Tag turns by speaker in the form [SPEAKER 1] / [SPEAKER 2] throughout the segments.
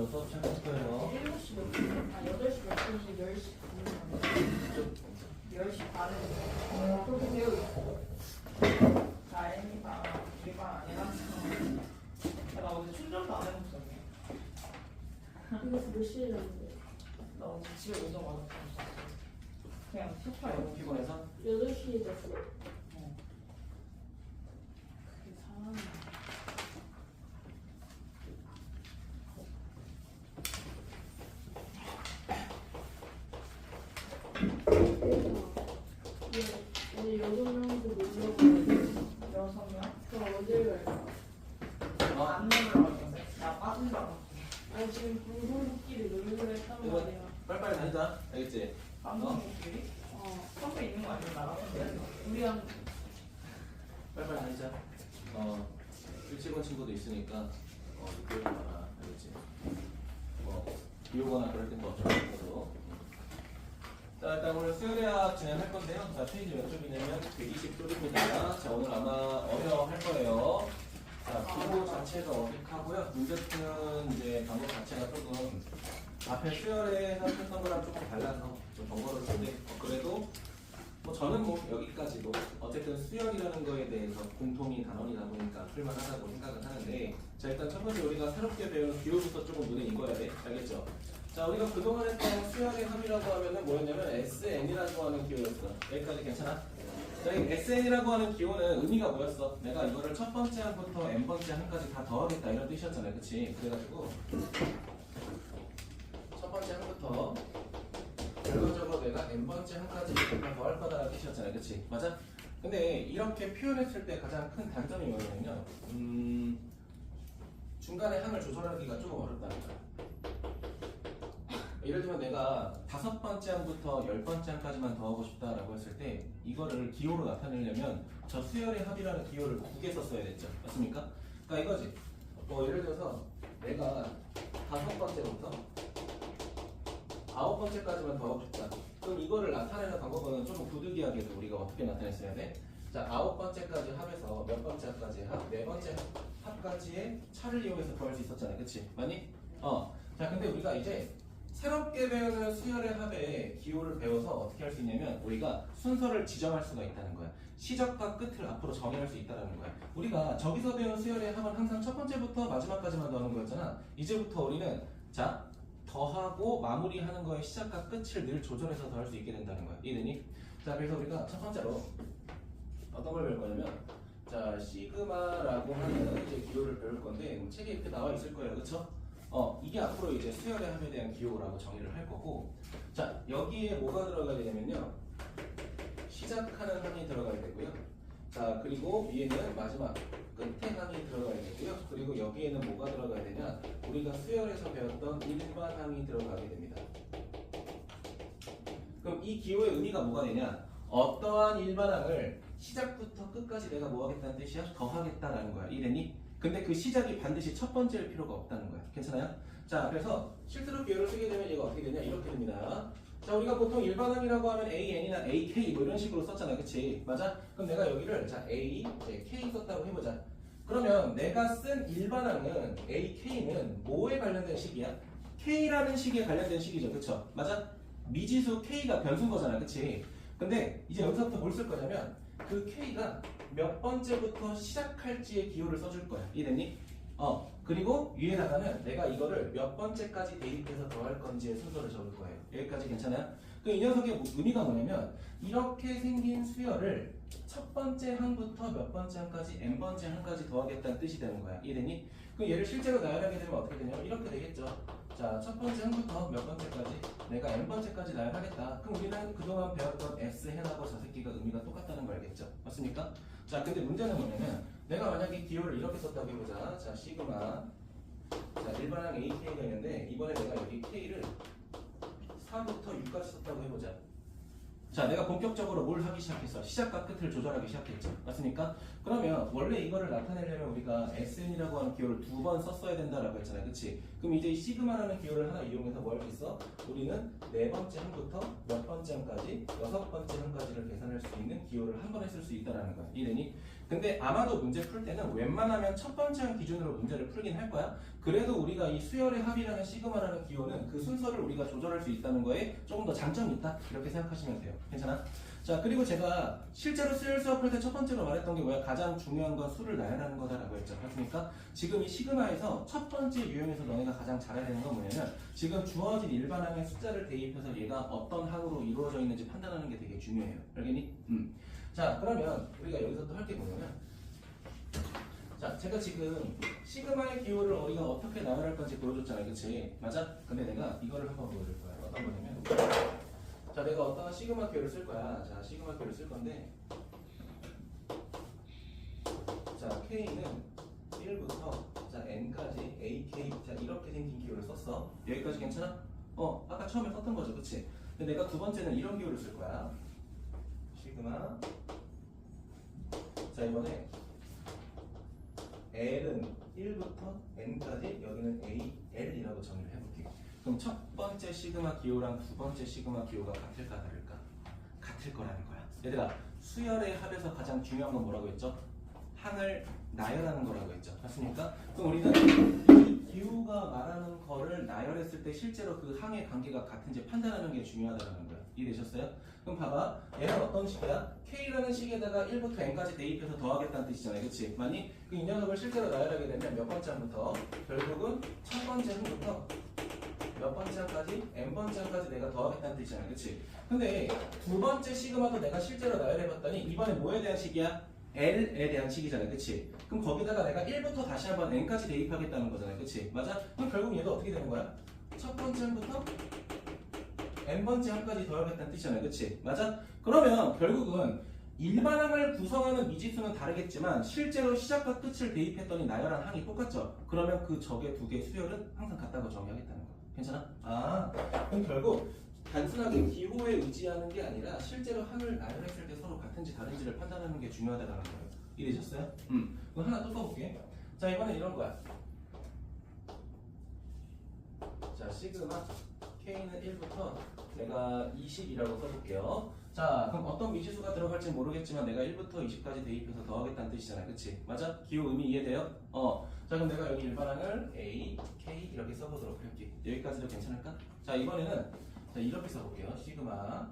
[SPEAKER 1] 바로 수업 시작할 거예요.
[SPEAKER 2] 7시 몇 분? 아 8시 몇 분이 10시 반이면 10시 반에 그렇게 되어 있어. 다행이다. 우리가 아니라서. 나 어제 충전도 안 해놓았어.
[SPEAKER 3] 이거 몇 시에 잤는데?
[SPEAKER 2] 나 어제 집에 오자마자 그냥 소파에
[SPEAKER 1] 너무 피곤해서?
[SPEAKER 3] 8시에 잤어.
[SPEAKER 2] 그게 사람이
[SPEAKER 3] 오늘 6명이서 놀러 가야
[SPEAKER 2] 6명?
[SPEAKER 3] 그럼 어딜 갈까?
[SPEAKER 2] 안 놀러 갔는데? 나 빠진 줄 알았어.
[SPEAKER 3] 아니 지금 불고기를 놀기로 했단
[SPEAKER 1] 이거
[SPEAKER 3] 말이야.
[SPEAKER 1] 빨리빨리 다니자. 알겠지?
[SPEAKER 2] 방송국끼리? 카페 있는 거 아니면 나갔는데? 우리랑
[SPEAKER 1] 빨리빨리 다니자. 일찍 온 친구도 있으니까 늦게 오거나 알겠지? 비 오거나 그럴 땐 더 어쩌고. 자, 일단 오늘 수요대학 진행할 건데요. 자, 페이지 몇 쪽이냐면 120쪽입니다. 자, 오늘 아마 어려워할 거예요. 자, 기호 자체가 어색하고요. 문제는 이제 방법 자체가 조금 앞에 수열에서 했던 거랑 조금 달라서 좀 번거로울 텐데 그래도 뭐 저는 뭐 여기까지도 어쨌든 수열이라는 거에 대해서 공통인 단원이다 보니까 풀만하다고 생각을 하는데 자, 일단 첫 번째 우리가 새롭게 배우는 기호부터 조금 눈에 익어야 돼. 알겠죠? 자, 우리가 그동안 했던 수열의 합이라고 하면은 뭐였냐면 SN이라고 하는 기호였어. 여기까지 괜찮아? 자, 이 SN이라고 하는 기호는 의미가 뭐였어? 내가 이거를 첫 번째 항부터 n번째 항까지 다 더하겠다 이런 뜻이었잖아요. 그치? 그래가지고 첫 번째 항부터 결과적으로 내가 n번째 항까지 다 더할 거다라는 뜻이었잖아요. 그치? 맞아? 근데 이렇게 표현했을 때 가장 큰 단점이 뭐냐면요. 중간에 항을 조절하기가 조금 어렵다는 거야. 예를 들면 내가 5번째 항부터 10번째 항까지만 더하고 싶다라고 했을 때 이거를 기호로 나타내려면 저 수열의 합이라는 기호를 2개 썼어야 됐죠. 맞습니까? 그러니까 이거지. 예를 들어서 내가 5번째부터 9번째까지만 더하고 싶다. 그럼 이거를 나타내는 방법은 조금 부득이하게도 우리가 어떻게 나타냈어야 돼? 자, 9번째까지 합해서 몇 번째 합까지 합? 4번째 합까지의 차를 이용해서 더할 수 있었잖아요. 그치? 맞니? 자, 근데 우리가 이제 새롭게 배우는 수열의 합의 기호를 배워서 어떻게 할 수 있냐면 우리가 순서를 지정할 수가 있다는 거야. 시작과 끝을 앞으로 정의할 수 있다는 거야. 우리가 저기서 배운 수열의 합은 항상 첫 번째부터 마지막까지만 더하는 거였잖아. 이제부터 우리는 자 더하고 마무리하는 거의 시작과 끝을 늘 조절해서 더할 수 있게 된다는 거야. 이해되니? 자, 그래서 우리가 첫 번째로 어떤 걸 배울 거냐면 자 시그마라고 하는 이제 기호를 배울 건데 책에 이렇게 나와 있을 거예요. 그렇죠? 이게 앞으로 이제 수열의 합에 대한 기호라고 정의를 할 거고 자, 여기에 뭐가 들어가야 되냐면요. 시작하는 항이 들어가야 되고요. 자, 그리고 위에는 마지막 끝에 항이 들어가야 되고요. 그리고 여기에는 뭐가 들어가야 되냐? 우리가 수열에서 배웠던 일반 항이 들어가게 됩니다. 그럼 이 기호의 의미가 뭐가 되냐? 어떠한 일반 항을 시작부터 끝까지 내가 뭐 하겠다는 뜻이야? 더하겠다라는 거야. 이해되니? 근데 그 시작이 반드시 첫 번째일 필요가 없다는 거야. 괜찮아요? 자, 그래서 실제로 기호를 쓰게 되면 얘가 어떻게 되냐? 이렇게 됩니다. 자, 우리가 보통 일반항이라고 하면 AN이나 AK 뭐 이런 식으로 썼잖아. 그치? 맞아? 그럼 내가 여기를 자 A, K 썼다고 해보자. 그러면 내가 쓴 일반항은 AK는 뭐에 관련된 식이야? K라는 식에 관련된 식이죠. 그쵸? 맞아? 미지수 K가 변수인 거잖아. 그치? 근데 이제 여기서부터 뭘 쓸 거냐면 그 K가 몇 번째부터 시작할지의 기호를 써줄 거야. 이해됐니? 그리고 위에다가는 내가 이거를 몇 번째까지 대입해서 더할 건지의 순서를 적을 거예요. 여기까지 괜찮아요? 그 이 녀석의 의미가 뭐냐면 이렇게 생긴 수열을 첫 번째 항부터 몇 번째 항까지 n번째 항까지 더하겠다는 뜻이 되는 거야. 이해됐니? 그 얘를 실제로 나열하게 되면 어떻게 되냐면 이렇게 되겠죠. 자, 첫 번째 항부터 몇 번째까지 내가 n번째까지 나열하겠다. 그럼 우리는 그동안 배웠던 S해나고 저 새끼가 의미가 똑같다는 걸 알겠죠? 맞습니까? 자, 근데 문제는 뭐냐면 내가 만약에 기호를 이렇게 썼다고 해보자. 자, 시그마 자, 일반항 AK가 있는데 이번에 내가 여기 K를 4부터 6까지 썼다고 해보자. 자, 내가 본격적으로 뭘 하기 시작했어? 시작과 끝을 조절하기 시작했죠. 맞습니까? 그러면 원래 이거를 나타내려면 우리가 SN이라고 하는 기호를 2번 썼어야 된다라고 했잖아요. 그치? 그럼 이제 이 시그마라는 기호를 하나 이용해서 뭐 할 수 있어? 우리는 4번째 항부터 몇 번째 항까지 6번째 항까지를 계산할 수 있는 기호를 한 번에 쓸 수 있다는 거야. 이해되니? 근데 아마도 문제 풀 때는 웬만하면 첫 번째 항 기준으로 문제를 풀긴 할 거야. 그래도 우리가 이 수열의 합이라는 시그마라는 기호는 그 순서를 우리가 조절할 수 있다는 거에 조금 더 장점이 있다. 이렇게 생각하시면 돼요. 괜찮아? 자, 그리고 제가 실제로 수열 수업할 때 첫 번째로 말했던 게 뭐야? 가장 중요한 건 수를 나열하는 거다라고 했죠. 맞습니까? 지금 이 시그마에서 첫 번째 유형에서 너네가 가장 잘해야 되는 건 뭐냐면 지금 주어진 일반항의 숫자를 대입해서 얘가 어떤 항으로 이루어져 있는지 판단하는 게 되게 중요해요. 알겠니? 자, 그러면 우리가 여기서 또 할 게 뭐냐면 자, 제가 지금 시그마의 기호를 우리가 어떻게 나열할 건지 보여줬잖아요. 그치? 맞아? 근데 내가 이거를 한번 보여줄 거야. 어떤 거냐면 자, 내가 어떤 시그마 기호를 쓸 거야. 자, 시그마 기호를 쓸 건데 자, K는 1부터 자, N까지 AK 자, 이렇게 생긴 기호를 썼어. 여기까지 괜찮아? 아까 처음에 썼던 거죠. 그치? 근데 내가 두 번째는 이런 기호를 쓸 거야. 시그마 자, 이번에 L은 1부터 N까지 여기는 A, L이라고 정의를 해볼게. 그럼 첫 번째 시그마 기호랑 두 번째 시그마 기호가 같을까 다를까? 같을 거라는 거야. 얘들아, 수열의 합에서 가장 중요한 건 뭐라고 했죠? 항을 나열하는 거라고 했죠. 맞습니까? 그럼 우리는 이 기호가 말하는 거를 나열했을 때 실제로 그 항의 관계가 같은지 판단하는 게 중요하다는 거야. 이해되셨어요? 그럼 봐봐. 얘는 어떤 식이야? K라는 식에다가 1부터 N까지 대입해서 더하겠다는 뜻이잖아요. 그치? 만약 그 이 녀석을 실제로 나열하게 되면 몇 번째 항부터 결국은 첫 번째 항부터 몇 번째 항까지 N번째 항까지 내가 더하겠다는 뜻이잖아요. 그치? 근데 두 번째 시그마도 내가 실제로 나열해봤더니 이번에 뭐에 대한 식이야? L에 대한 식이잖아요. 그치? 그럼 거기다가 내가 1부터 다시 한번 N까지 대입하겠다는 거잖아요. 그치? 맞아? 그럼 결국 얘도 어떻게 되는 거야? 첫 번째 항부터 N번째 항까지 더하겠다는 뜻이잖아요. 그치? 맞아? 그러면 결국은 일반항을 구성하는 미지수는 다르겠지만 실제로 시작과 끝을 대입했더니 나열한 항이 똑같죠? 그러면 그 적의 두 개의 수열은 항상 같다고 정의하겠다는 거야. 괜찮아? 그럼 결국 단순하게 기호에 의지하는 게 아니라 실제로 항을 나열했을 때 서로 같은지 다른지를 판단하는 게 중요하다는 거예요. 이해되셨어요? 그럼 하나 또 써볼게. 자, 이번엔 이런 거야. 자, 시그마 K는 1부터 내가 20이라고 써볼게요. 자, 그럼 어떤 미지수가 들어갈지 모르겠지만 내가 1부터 20까지 대입해서 더하겠다는 뜻이잖아요. 그치? 맞아? 기호 의미 이해돼요? 자, 그럼 내가 여기 일반항을 A, K 이렇게 써보도록 할게. 여기까지도 괜찮을까? 자, 이번에는 자, 이렇게 써볼게요. 시그마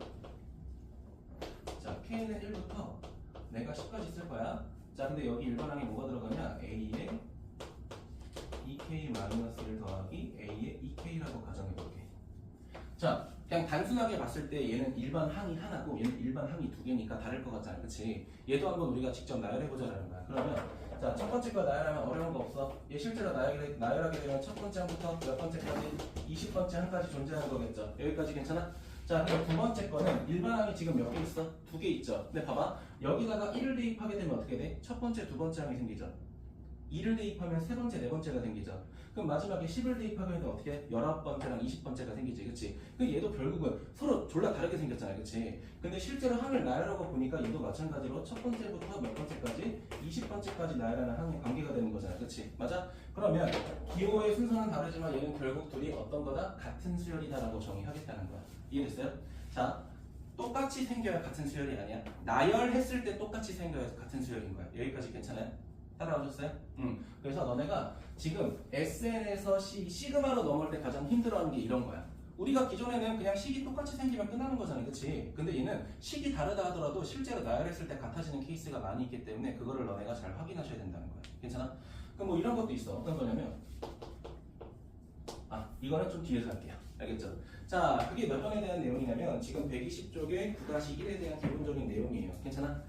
[SPEAKER 1] 자, K는 1부터 내가 10까지 쓸 거야. 자, 근데 여기 일반항에 뭐가 들어가냐? A에 2K-1 더하기 A에 2K라고 가정해볼게. 자, 그냥 단순하게 봤을 때 얘는 일반 항이 하나고 얘는 일반 항이 두 개니까 다를 것 같잖아. 그치? 얘도 한번 우리가 직접 나열해보자라는 거야. 그러면 자, 첫 번째 거 나열하면 어려운 거 없어. 얘 실제로 나열하게 되면 첫 번째 항부터 몇 번째까지 20번째 항까지 존재하는 거겠죠. 여기까지 괜찮아? 자, 그럼 두 번째 거는 일반 항이 지금 몇 개 있어? 두 개 있죠. 근데 봐봐. 여기다가 1을 대입하게 되면 어떻게 돼? 첫 번째, 두 번째 항이 생기죠. 2를 대입하면 세 번째, 네 번째가 생기죠. 그럼 마지막에 10을 대입하게 되면 어떻게 해? 19번째랑 20번째가 생기지. 그치? 근데 얘도 결국은 서로 졸라 다르게 생겼잖아요. 그치? 근데 실제로 항을 나열하고 보니까 얘도 마찬가지로 첫 번째부터 몇 번째까지 20번째까지 나열하는 항의 관계가 되는 거잖아요. 그치? 맞아? 그러면 기호의 순서는 다르지만 얘는 결국 둘이 어떤 거다? 같은 수열이다라고 정의하겠다는 거야. 이해됐어요? 자, 똑같이 생겨야 같은 수열이 아니야. 나열했을 때 똑같이 생겨야 같은 수열인 거야. 여기까지 괜찮아요? 따라오셨어요? 그래서 너네가 지금 SN에서 시그마로 넘어올 때 가장 힘들어하는 게 이런 거야. 우리가 기존에는 그냥 식이 똑같이 생기면 끝나는 거잖아요. 그치? 근데 얘는 식이 다르다 하더라도 실제로 나열했을 때 같아지는 케이스가 많이 있기 때문에 그거를 너네가 잘 확인하셔야 된다는 거야. 괜찮아? 그럼 뭐 이런 것도 있어. 어떤 거냐면 이거는 좀 뒤에서 할게요. 알겠죠? 자, 그게 몇 번에 대한 내용이냐면 지금 120쪽의 9-1에 대한 기본적인 내용이에요. 괜찮아?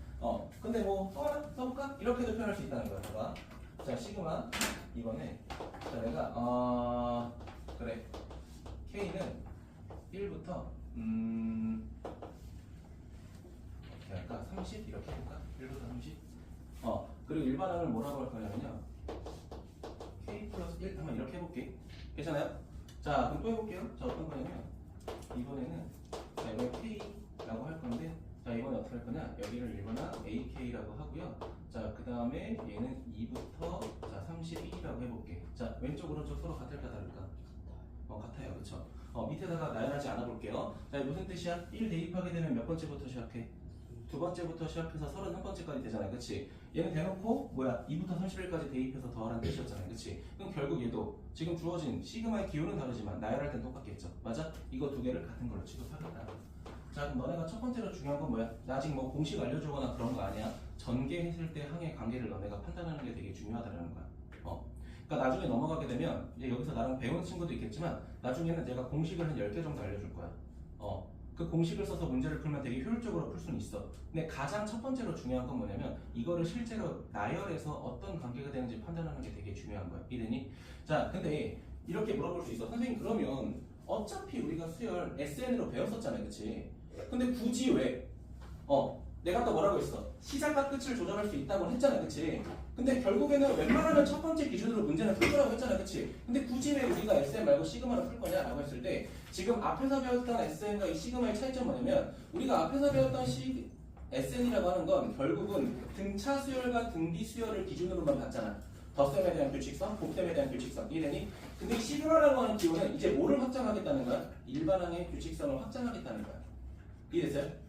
[SPEAKER 1] 근데 뭐 또 하나 써볼까? 이렇게도 표현할 수 있다는 거야. 봐봐. 자, 시그마 이번에 자, 내가 그래 K는 1부터 어떻게 할까? 30 이렇게 해볼까? 1부터 30 그리고 일반항을 뭐라고 할 거냐면요 K 플러스 1 한번 이렇게 해볼게. 괜찮아요? 자, 그럼 또 해볼게요. 자, 어떤 거냐면 이번에는 자, 이번에 K라고 할 건데 자, 이번에 어떻게 할 거냐? 여기를 일반항 AK라고 하고요. 자, 그 다음에 얘는 2부터 자, 31이라고 해볼게. 자, 왼쪽 오른쪽 서로 같을까 다를까? 같아요. 그쵸? 밑에다가 나열하지 않아 볼게요. 자, 무슨 뜻이야? 1 대입하게 되면 몇 번째부터 시작해? 두 번째부터 시작해서 31번째까지 되잖아요. 그치? 얘는 대놓고 뭐야 2부터 31까지 대입해서 더하라는 뜻이었잖아요. 그치? 그럼 결국 얘도 지금 주어진 시그마의 기호는 다르지만 나열할 땐 똑같겠죠. 맞아? 이거 두 개를 같은 걸로 취급하겠다. 자, 그럼 너네가 첫 번째로 중요한 건 뭐야? 나 아직 뭐 공식 알려주거나 그런 거 아니야. 전개했을 때 항의 관계를 너네가 판단하는 게 되게 중요하다는 거야. 그러니까 나중에 넘어가게 되면 이제 여기서 나랑 배운 친구도 있겠지만 나중에는 내가 공식을 한 10개 정도 알려줄 거야. 그 공식을 써서 문제를 풀면 되게 효율적으로 풀 수는 있어. 근데 가장 첫 번째로 중요한 건 뭐냐면 이거를 실제로 나열해서 어떤 관계가 되는지 판단하는 게 되게 중요한 거야. 이해되니? 자, 근데 이렇게 물어볼 수 있어. 선생님 그러면 어차피 우리가 수열 SN으로 배웠었잖아요. 그치? 근데 굳이 왜? 내가 아까 뭐라고 했어? 시작과 끝을 조절할 수 있다고 했잖아. 그치? 근데 결국에는 웬만하면 첫 번째 기준으로 문제는 풀 거라고 했잖아. 그치? 근데 굳이 왜 우리가 SN 말고 시그마를 풀 거냐라고 했을 때 지금 앞에서 배웠던 SN과 이 시그마의 차이점 뭐냐면 우리가 앞에서 배웠던 SN이라고 하는 건 결국은 등차 수열과 등비 수열을 기준으로만 봤잖아. 덧셈에 대한 규칙성, 곱셈에 대한 규칙성. 이해되니? 근데 이 시그마라고 하는 기호는 이제 뭐를 확장하겠다는 거야? 일반항의 규칙성을 확장하겠다는 거야. 이해됐어요?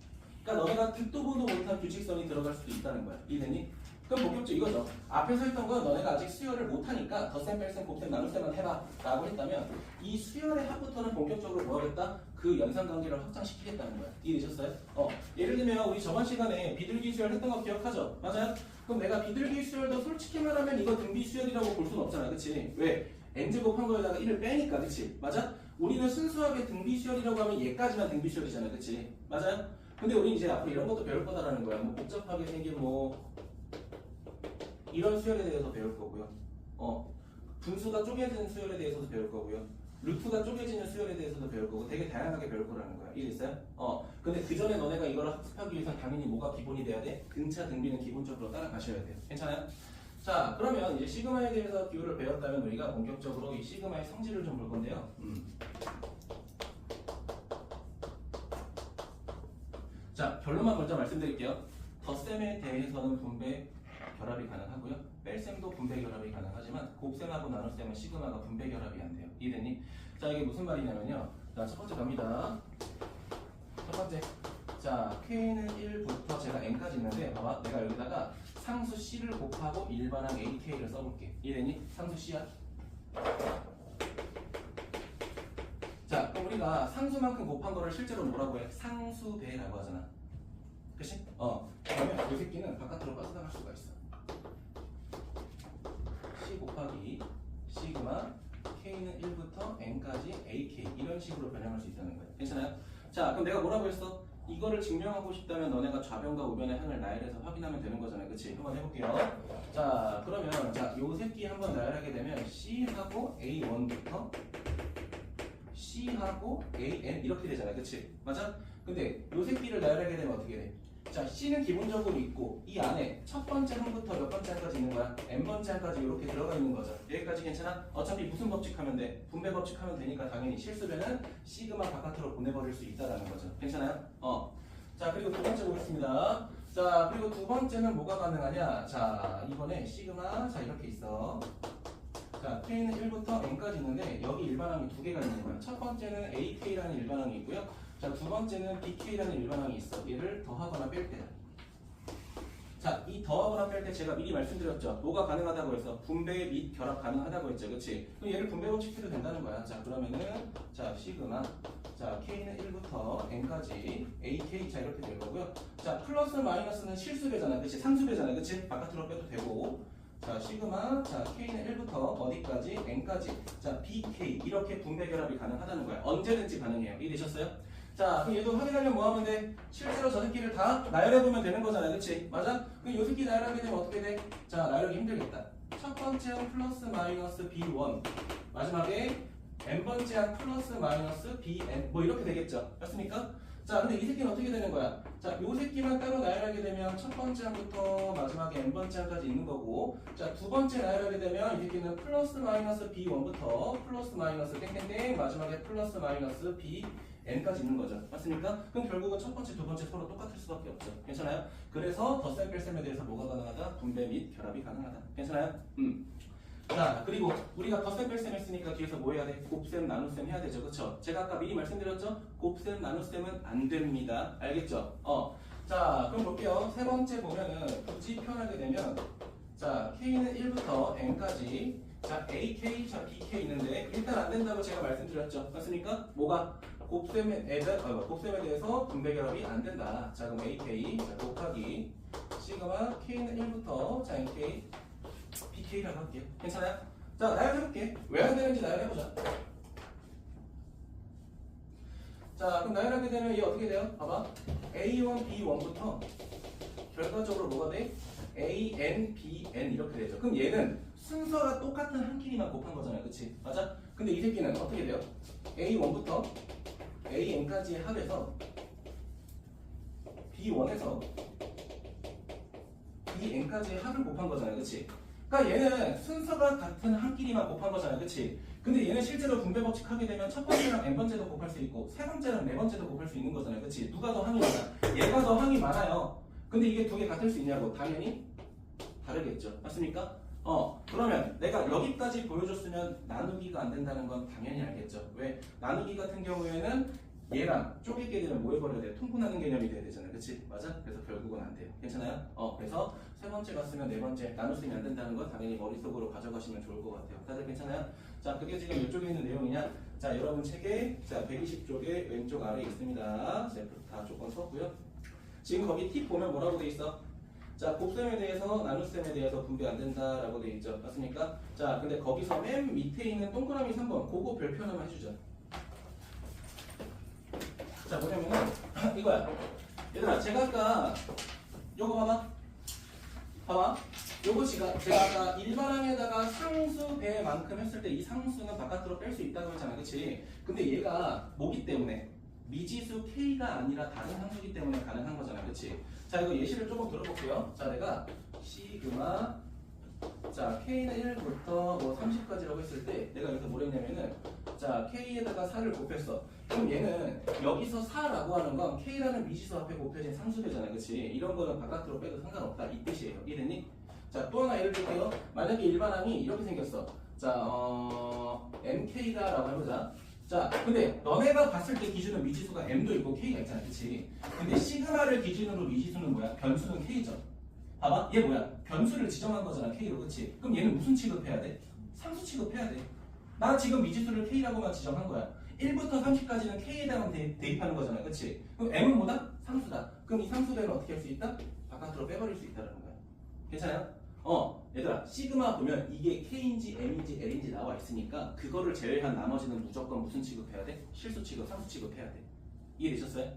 [SPEAKER 1] 그러니까 너네가 듣도 보도 못한 규칙성이 들어갈 수도 있다는 거야. 이해되니? 그럼 본격적으로 이거죠. 앞에서 했던 건 너네가 아직 수열을 못하니까 덧셈, 뺄셈, 곱셈, 나눗셈만 해봐 라고 했다면 이 수열의 합부터는 본격적으로 뭐 하겠다? 그 연산관계를 확장시키겠다는 거야. 이해되셨어요? 예를 들면 우리 저번 시간에 비둘기 수열 했던 거 기억하죠? 맞아요? 그럼 내가 비둘기 수열도 솔직히 말하면 이거 등비 수열이라고 볼 수는 없잖아. 그치? 왜? n제곱 한 거에다가 1을 빼니까. 그치? 맞아? 우리는 순수하게 등비 수열이라고 하면 얘까지만 등비 수열이잖아. 그치? 맞아요? 근데 우리 이제 앞으로 이런 것도 배울 거다라는 거야. 뭐 복잡하게 생긴 뭐 이런 수열에 대해서 배울 거고요. 분수가 쪼개지는 수열에 대해서도 배울 거고요. 루트가 쪼개지는 수열에 대해서도 배울 거고 되게 다양하게 배울 거라는 거야. 이해됐어요? 근데 그 전에 너네가 이걸 학습하기 위해서 당연히 뭐가 기본이 돼야 돼? 등차 등비는 기본적으로 따라가셔야 돼요. 괜찮아요? 자, 그러면 이제 시그마에 대해서 기호를 배웠다면 우리가 본격적으로 이 시그마의 성질을 좀 볼 건데요. 자, 결론만 먼저 말씀드릴게요. 덧셈에 대해서는 분배 결합이 가능하고요. 뺄셈도 분배 결합이 가능하지만 곱셈하고 나눗셈은 시그마가 분배 결합이 안 돼요. 이해됐니? 자, 이게 무슨 말이냐면요. 자, 첫 번째 갑니다. 첫 번째. 자, K는 1부터 제가 N까지 있는데 봐봐. 내가 여기다가 상수 C를 곱하고 일반항 AK를 써볼게. 이해됐니? 상수 C야. 자, 그럼 우리가 상수만큼 곱한 거를 실제로 뭐라고 해? 상수배라고 하잖아. 그치? 그러면 이 새끼는 바깥으로 빠져나갈 수가 있어. C 곱하기 시그마 K는 1부터 N까지 AK 이런 식으로 변형할 수 있다는 거예요. 괜찮아요? 자, 그럼 내가 뭐라고 했어? 이거를 증명하고 싶다면 너네가 좌변과 우변의 항을 나열해서 확인하면 되는 거잖아요. 그치? 한번 해볼게요. 자, 그러면 자, 요 새끼 한번 나열하게 되면 C하고 A1부터 C하고 AN 이렇게 되잖아요. 그치? 맞아? 근데 요 새끼를 나열하게 되면 어떻게 돼? 자, C는 기본적으로 있고 이 안에 첫 번째 항부터 몇 번째 항까지 있는 거야? N번째 항까지 이렇게 들어가 있는 거죠. 여기까지 괜찮아? 어차피 무슨 법칙 하면 돼? 분배 법칙 하면 되니까 당연히 실수배는 시그마 바깥으로 보내버릴 수 있다라는 거죠. 괜찮아요? 자, 그리고 두 번째 보겠습니다. 자, 그리고 두 번째는 뭐가 가능하냐? 자, 이번에 시그마 자 이렇게 있어. 자, K는 1부터 N까지 있는데 여기 일반항이 두 개가 있는 거야. 첫 번째는 AK라는 일반항이 있고요. 자, 두 번째는 BK라는 일반항이 있어. 얘를 더하거나 뺄 때. 자, 이 더하거나 뺄 때 제가 미리 말씀드렸죠. 뭐가 가능하다고 해서 분배 및 결합 가능하다고 했죠. 그치? 그럼 얘를 분배 법칙해도 된다는 거야. 자, 그러면은 자, 시그마 자, K는 1부터 N까지 AK 자 이렇게 될 거고요. 자, 플러스 마이너스는 실수배잖아. 그치? 상수배잖아. 그치? 바깥으로 빼도 되고. 자, 시그마 자, K는 1부터 어디까지? N까지. 자, BK 이렇게 분배 결합이 가능하다는 거야. 언제든지 가능해요. 이해되셨어요? 자, 그럼 얘도 확인하려면 뭐 하면 돼? 실제로 저 새끼를 다 나열해보면 되는 거잖아. 그치? 맞아? 그럼 요 새끼 나열하게 되면 어떻게 돼? 자, 나열하기 힘들겠다. 첫 번째 항 플러스 마이너스 B1 마지막에 N번째 항 플러스 마이너스 BN 뭐 이렇게 되겠죠? 맞습니까? 자, 근데 이 새끼는 어떻게 되는 거야? 자, 요 새끼만 따로 나열하게 되면 첫 번째 항부터 마지막에 N번째 항까지 있는 거고, 자, 두 번째 나열하게 되면 이 새끼는 플러스 마이너스 B1부터 플러스 마이너스 땡땡땡 마지막에 플러스 마이너스 BN까지 있는 거죠. 맞습니까? 그럼 결국은 첫 번째, 두 번째 서로 똑같을 수밖에 없죠. 괜찮아요? 그래서 덧셈 뺄셈에 대해서 뭐가 가능하다? 분배 및 결합이 가능하다. 괜찮아요? 자, 그리고 우리가 덧셈 뺄셈 했으니까 뒤에서 뭐 해야 돼? 곱셈 나눗셈 해야 되죠. 그쵸? 제가 아까 미리 말씀드렸죠? 곱셈 나눗셈은 안 됩니다. 알겠죠? 자, 그럼 볼게요. 세 번째 보면은 굳이 표현하게 되면 자, K는 1부터 N까지 자, AK, 자, BK 있는데 일단 안 된다고 제가 말씀드렸죠. 맞습니까? 뭐가? 곱셈에 대해서 분배 결합이 안 된다. 자, 그럼 AK 자, 곱하기 시그마 K는 1부터 자, NK, BK라고 할게요. 괜찮아요? 자, 나열해볼게. 왜 안 되는지 나열해보자. 자, 그럼 나열하게 되면 이게 어떻게 돼요? 봐봐. A1, B1부터 결과적으로 뭐가 돼? A, N, B, N 이렇게 되죠. 그럼 얘는 순서가 똑같은 한 길이만 곱한 거잖아요. 그치? 맞아? 근데 이 새끼는 어떻게 돼요? A1부터 AN까지의 합에서 B1에서 BN까지의 합을 곱한 거잖아요. 그치? 그러니까 얘는 순서가 같은 한 길이만 곱한 거잖아요. 그치? 근데 얘는 실제로 분배 법칙 하게 되면 첫 번째랑 n번째도 곱할 수 있고 세 번째랑 네 번째도 곱할 수 있는 거잖아요. 그치? 누가 더 항이 많아? 얘가 더 항이 많아요. 근데 이게 두 개 같을 수 있냐고? 당연히 다르겠죠. 맞습니까? 그러면 내가 여기까지 보여줬으면 나누기가 안 된다는 건 당연히 알겠죠. 왜? 나누기 같은 경우에는 얘랑 쪼개게 되면 뭐 해버려야 돼요? 통분하는 개념이 돼야 되잖아요. 그치? 맞아? 그래서 결국은 안 돼요. 괜찮아요? 그래서 세 번째 갔으면 네 번째 나누으면 안 된다는 건 당연히 머릿속으로 가져가시면 좋을 것 같아요. 다들 괜찮아요? 자, 그게 지금 이쪽에 있는 내용이냐? 자, 여러분 책에 자 120쪽에 왼쪽 아래에 있습니다. 다 조건 썼고요. 지금 거기 팁 보면 뭐라고 돼 있어? 자, 곱셈에 대해서 나눗셈에 대해서 분배 안 된다라고 돼 있죠. 맞습니까? 자, 근데 거기서 맨 밑에 있는 동그라미 3번 그거 별표 하나만 해주죠. 자, 뭐냐면은 이거야. 얘들아, 제가 아까 요거 봐봐. 요거 제가 아까 일반항에다가 상수 배만큼 했을 때 이 상수는 바깥으로 뺄 수 있다고 했잖아. 그치? 근데 얘가 뭐기 때문에 미지수 K가 아니라 다른 상수기 때문에 가능한 거잖아. 그치? 자, 이거 예시를 조금 들어볼게요. 자, 내가 시그마 자, K는 1부터 뭐 30까지라고 했을 때 내가 여기서 뭘 했냐면은 자, K에다가 4를 곱했어. 그럼 얘는 여기서 4라고 하는 건 K라는 미지수 앞에 곱해진 상수배잖아. 그치? 이런 거는 바깥으로 빼도 상관없다. 이 뜻이에요. 이해됐니? 자, 또 하나 예를 들게요. 만약에 일반항이 이렇게 생겼어. 자, MK다라고 해보자. 자, 근데 너네가 봤을 때 기준은 미지수가 M도 있고 K가 있잖아. 그치? 근데 시그마를 기준으로 미지수는 뭐야? 변수는 K죠. 봐봐, 얘 뭐야? 변수를 지정한 거잖아, K로. 그치? 그럼 얘는 무슨 취급해야 돼? 상수 취급해야 돼. 나 지금 미지수를 K라고만 지정한 거야. 1부터 30까지는 K에다가 대입하는 거잖아. 그치? 그럼 M은 뭐다? 상수다. 그럼 이 상수배는 어떻게 할 수 있다? 바깥으로 빼버릴 수 있다는 거야. 괜찮아요? 얘들아, 시그마 보면 이게 K인지 M인지 L인지 나와 있으니까 그거를 제외한 나머지는 무조건 무슨 취급해야 돼? 실수 취급, 상수 취급해야 돼. 이해되셨어요?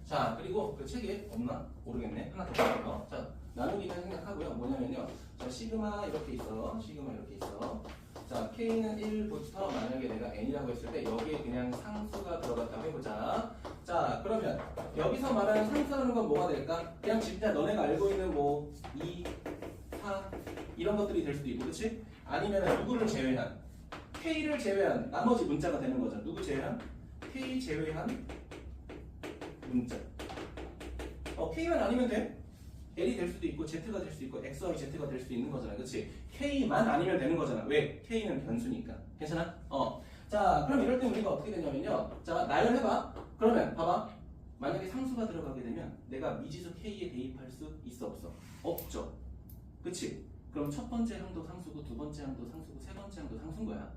[SPEAKER 1] 자, 그리고 그 책에 없나? 모르겠네. 하나 더 볼게요. 자, 나누기는 생각하고요. 뭐냐면요. 자, 시그마 이렇게 있어. 시그마 이렇게 있어. 자, K는 1부터 만약에 내가 N이라고 했을 때 여기에 그냥 상수가 들어갔다고 해보자. 자, 그러면 여기서 말하는 상수라는 건 뭐가 될까? 그냥 진짜 너네가 알고 있는 뭐 2, 4 이런 것들이 될 수도 있고, 그렇지? 아니면 누구를 제외한 K를 제외한 나머지 문자가 되는 거죠. 누구 제외한? K 제외한 문자. K만 아니면 돼. L이 될 수도 있고 Z가 될 수 있고 XY Z가 될 수도 있는 거잖아. 그렇지? K만 아니면 되는 거잖아. 왜? K는 변수니까. 괜찮아? 자, 그럼 이럴 때 우리가 어떻게 되냐면요. 자, 나열해봐. 그러면 봐봐. 만약에 상수가 들어가게 되면 내가 미지수 K에 대입할 수 있어 없어? 없죠. 그치? 그럼 첫 번째 항도 상수고 두 번째 항도 상수고 세 번째 항도 상수인 거야.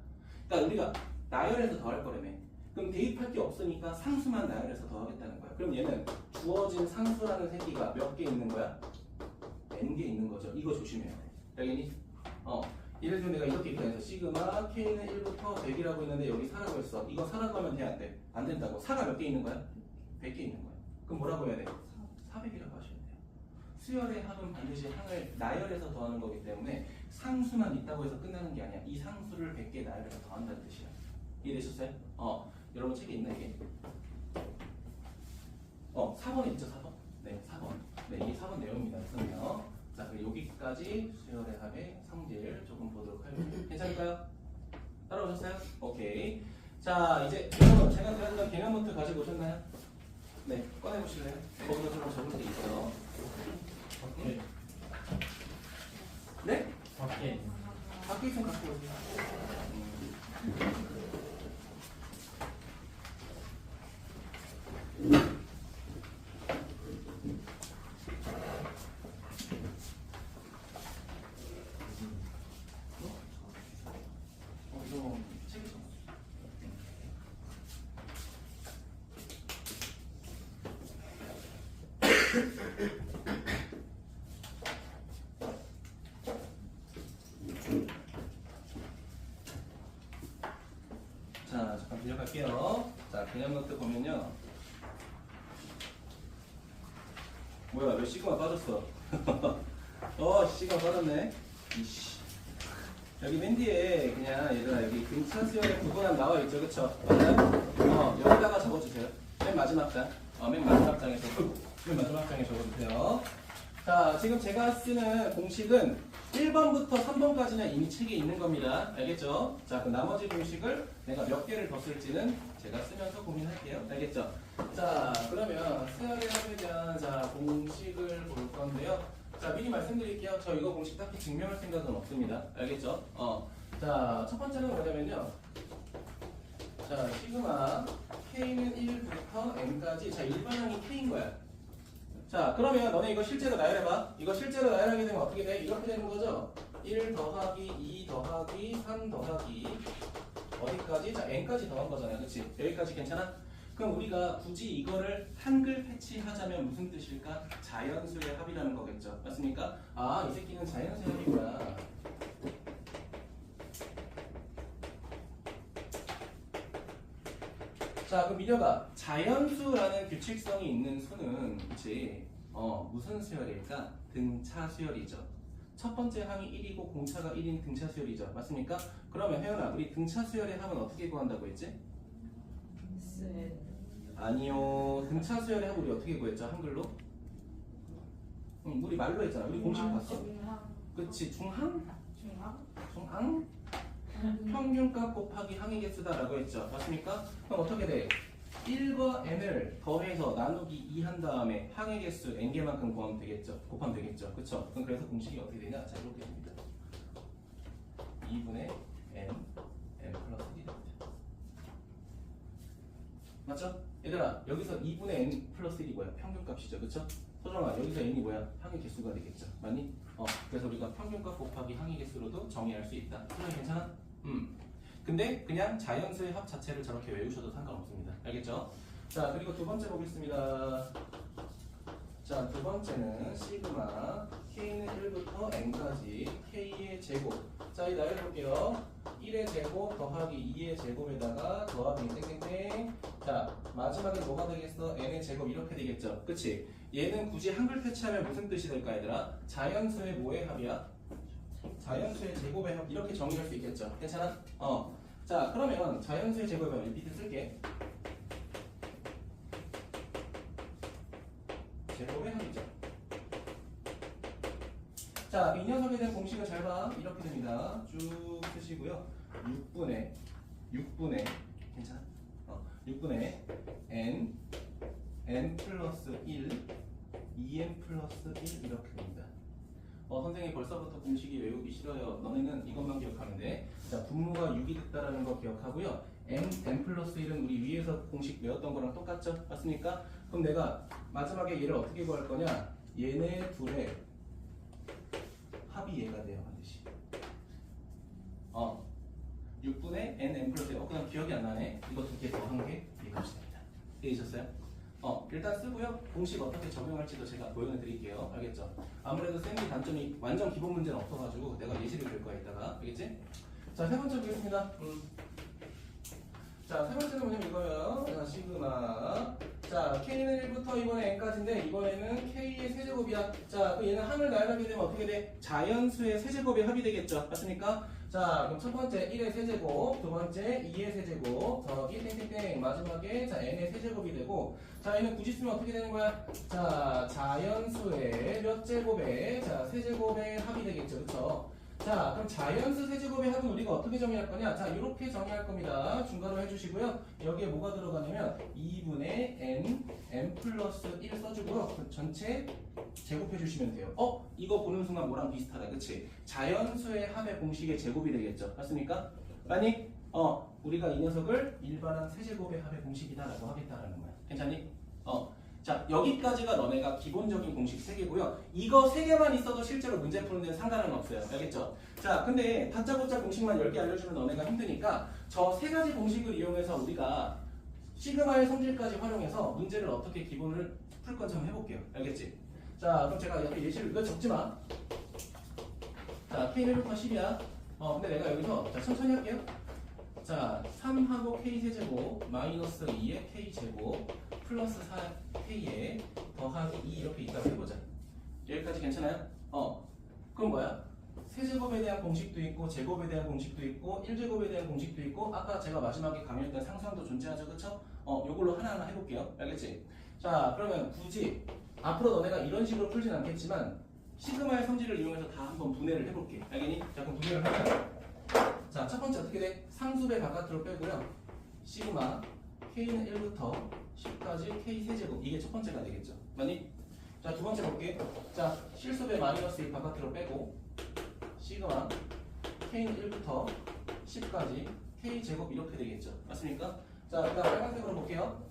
[SPEAKER 1] 그러니까 우리가 나열해서 더할 거라며. 그럼 대입할 게 없으니까 상수만 나열해서 더하겠다는 거야. 그럼 얘는 주어진 상수라는 새끼가 몇 개 있는 거야? N개 있는 거죠. 이거 조심해야 돼. 알겠니? 예를 들면 내가 이렇게 얘기해서 시그마 K는 1부터 100이라고 했는데 여기 4라고 했어. 이거 4라고 하면 돼? 안 돼? 안 된다고. 4가 몇 개 있는 거야? 100개 있는 거야. 그럼 뭐라고 해야 돼? 400이라고 하셔야 돼요. 수열의 합은 반드시 항을 나열해서 더하는 거기 때문에 상수만 있다고 해서 끝나는 게 아니야. 이 상수를 100개 나열해서 더한다는 뜻이야. 이해되셨어요? 여러분 책에 있나 이게? 4번에 있죠, 4번? 네, 4번. 네, 이게 4번 내용입니다. 그러면 자, 그럼 여기까지 수열의 합의 성질 조금 보도록 하겠습니다. 괜찮을까요? 따라오셨어요? 오케이. 자, 이제 여러분 제가 드렸던 개념 노트 가지고 오셨나요? 네, 꺼내보실래요? 거기서 좀 적을 게 있어요.
[SPEAKER 4] 네.
[SPEAKER 1] 네?
[SPEAKER 4] 밖에
[SPEAKER 1] 밖에 있으면 갖고 오세요. 자, 잠깐 빌려갈게요. 자, 개념 노트 보면요. 뭐야, 왜 시그마 빠졌어? 시그마 빠졌네. 이씨. 여기 맨 뒤에 그냥 얘들아 여기 등차 수열의 구분함 나와 있죠, 그쵸? 맞아요? 여기다가 적어주세요. 맨 마지막 장. 맨 마지막 장에 적어주세요. 자, 지금 제가 쓰는 공식은 1번부터 3번까지는 이미 책에 있는 겁니다. 알겠죠? 자, 그 나머지 공식을 내가 몇 개를 더 쓸지는 제가 쓰면서 고민할게요. 알겠죠? 자, 그러면 수열의 합에 대한 공식을 볼 건데요. 자, 미리 말씀드릴게요. 저 이거 공식 딱히 증명할 생각은 없습니다. 알겠죠? 자, 첫 번째는 뭐냐면요. 자, 시그마 K는 1부터 N까지. 자, 일반항이 K인 거야. 자, 그러면 너네 이거 실제로 나열해봐. 이거 실제로 나열하게 되면 어떻게 돼? 이렇게 되는 거죠? 1 더하기 2 더하기 3 더하기 어디까지? 자, N까지 더한 거잖아요. 그치? 여기까지 괜찮아? 그럼 우리가 굳이 이거를 한글 패치하자면 무슨 뜻일까? 자연수의 합이라는 거겠죠. 맞습니까? 아, 이 새끼는 자연수의 합이구나. 자, 그럼 민혁아, 자연수라는 규칙성이 있는 수는 그치? 무슨 수열일까? 등차 수열이죠. 첫 번째 항이 1이고 공차가 1인 등차 수열이죠. 맞습니까? 그러면 혜연아, 우리 등차 수열의 합은 어떻게 구한다고 했지? 아니요. 등차 수열의 합 우리 어떻게 구했죠? 한글로? 우리 말로 했잖아. 우리 공식 봤어? 그치? 중항? 중항? 평균값 곱하기 항의 개수다라고 했죠. 맞습니까? 그럼 어떻게 돼? 1과 n을 더해서 나누기 2 한 다음에 항의 개수 n개만큼 곱하면 되겠죠. 그쵸? 그럼 그래서 공식이 어떻게 되냐? 자, 이렇게 됩니다. 2분의 n 플러스 1 됩니다. 맞죠? 얘들아, 여기서 2분의 n 플러스 1이 뭐야? 평균값이죠. 그쵸? 소정아, 여기서 n이 뭐야? 항의 개수가 되겠죠. 맞니? 그래서 우리가 평균값 곱하기 항의 개수로도 정의할 수 있다. 소정아, 괜찮아? 근데 그냥 자연수의 합 자체를 저렇게 외우셔도 상관없습니다. 알겠죠? 자, 그리고 두 번째 보겠습니다. 자, 두 번째는 시그마 K는 1부터 N까지 K의 제곱. 자, 이 나열 볼게요. 1의 제곱 더하기 2의 제곱에다가 더하기 땡땡땡. 자, 마지막에 뭐가 되겠어? N의 제곱 이렇게 되겠죠. 그치? 얘는 굳이 한글 패치하면 무슨 뜻이 될까, 얘들아? 자연수의 뭐의 합이야? 자연수의 제곱의 합. 이렇게 정의할 수 있겠죠. 괜찮아? 자, 그러면 자연수의 제곱의 합 리피트 쓸게. 제곱의 합이죠. 자, 이 녀석에 대한 공식을 잘 봐. 이렇게 됩니다. 쭉 쓰시고요. 6분의 괜찮아? 6분의 n 플러스 1 2n 플러스 1 이렇게 됩니다. 선생님 벌써부터 공식이 외우기 싫어요. 너네는 이것만 기억하면 돼. 자, 분모가 6이 됐다라는 거 기억하고요. n 플러스 1은 우리 위에서 공식 외웠던 거랑 똑같죠? 맞습니까? 그럼 내가 마지막에 얘를 어떻게 구할 거냐? 얘네 둘의 합이 얘가 돼요, 반드시. 6분의 n 플러스 1. 그냥 기억이 안 나네. 이거 두 개 더한 게 이 값이 됩니다. 이해하셨어요? 일단 쓰고요. 공식 어떻게 적용할지도 제가 보여드릴게요. 드릴게요. 알겠죠? 아무래도 쌤이 단점이 완전 기본 문제는 없어가지고 내가 예시를 들 거야, 이따가. 알겠지? 자, 세 번째 보겠습니다. 자, 세 번째는 뭐냐면 이거예요. 자, 시그마. 자, K는 1부터 이번에 N까지인데 이번에는 K의 세제곱이야. 자, 그 얘는 항을 나열하게 되면 어떻게 돼? 자연수의 세제곱의 합이 되겠죠. 맞습니까? 자, 그럼 첫 번째 1의 세제곱, 두 번째 2의 세제곱, 더하기 땡땡땡, 마지막에 자 n의 세제곱이 되고, 자 얘는 굳이 쓰면 어떻게 되는 거야? 자, 자연수의 몇 제곱의 자 세제곱의 합이 되겠죠, 그렇죠? 자, 그럼 자연수 세제곱의 합은 우리가 어떻게 정의할 거냐? 자, 이렇게 정의할 겁니다. 중괄호 해주시고요. 여기에 뭐가 들어가냐면 2분의 n 플러스 1 써주고요. 그 전체 제곱해 주시면 돼요. 이거 보는 순간 뭐랑 비슷하다, 그치? 자연수의 합의 공식의 제곱이 되겠죠. 맞습니까? 아니, 우리가 이 녀석을 일반한 세제곱의 합의 공식이다라고 하겠다라는 거야. 괜찮니? 자, 여기까지가 너네가 기본적인 공식 3개고요. 이거 3개만 있어도 실제로 문제 푸는 데는 상관은 없어요. 알겠죠? 자, 근데 다짜고짜 공식만 10개 알려주면 너네가 힘드니까 저 3가지 공식을 이용해서 우리가 시그마의 성질까지 활용해서 문제를 어떻게 기본을 풀 건지 한번 해볼게요. 알겠지? 자, 그럼 제가 옆에 예시를 이거 적지 마. 자, K는 1부터 10이야. 근데 내가 여기서 자, 천천히 할게요. 자, 3하고 K 세제곱 마이너스 2의 K 제곱 플러스 4K에 더하기 2 이렇게 있다고 해보자. 여기까지 괜찮아요? 그럼 뭐야? 세제곱에 대한 공식도 있고 제곱에 대한 공식도 있고 1제곱에 대한 공식도 있고 아까 제가 마지막에 강의했던 상수함도 존재하죠. 그쵸? 요걸로 하나하나 해볼게요. 알겠지? 자, 그러면 굳이 앞으로 너네가 이런 식으로 풀진 않겠지만 시그마의 성질을 이용해서 다 한번 분해를 해볼게. 알겠니? 자, 그럼 분해를 하자. 자, 첫 번째 어떻게 돼? 상수배 바깥으로 빼고요. 시그마 K는 1부터 10까지 K 세제곱 이게 첫 번째가 되겠죠. 맞니? 자, 두 번째 볼게. 자, 실수배 마이너스 1 바깥으로 빼고 시그마 K는 1부터 10까지 K 제곱 이렇게 되겠죠. 맞습니까? 자, 그다음 빨간색으로 볼게요.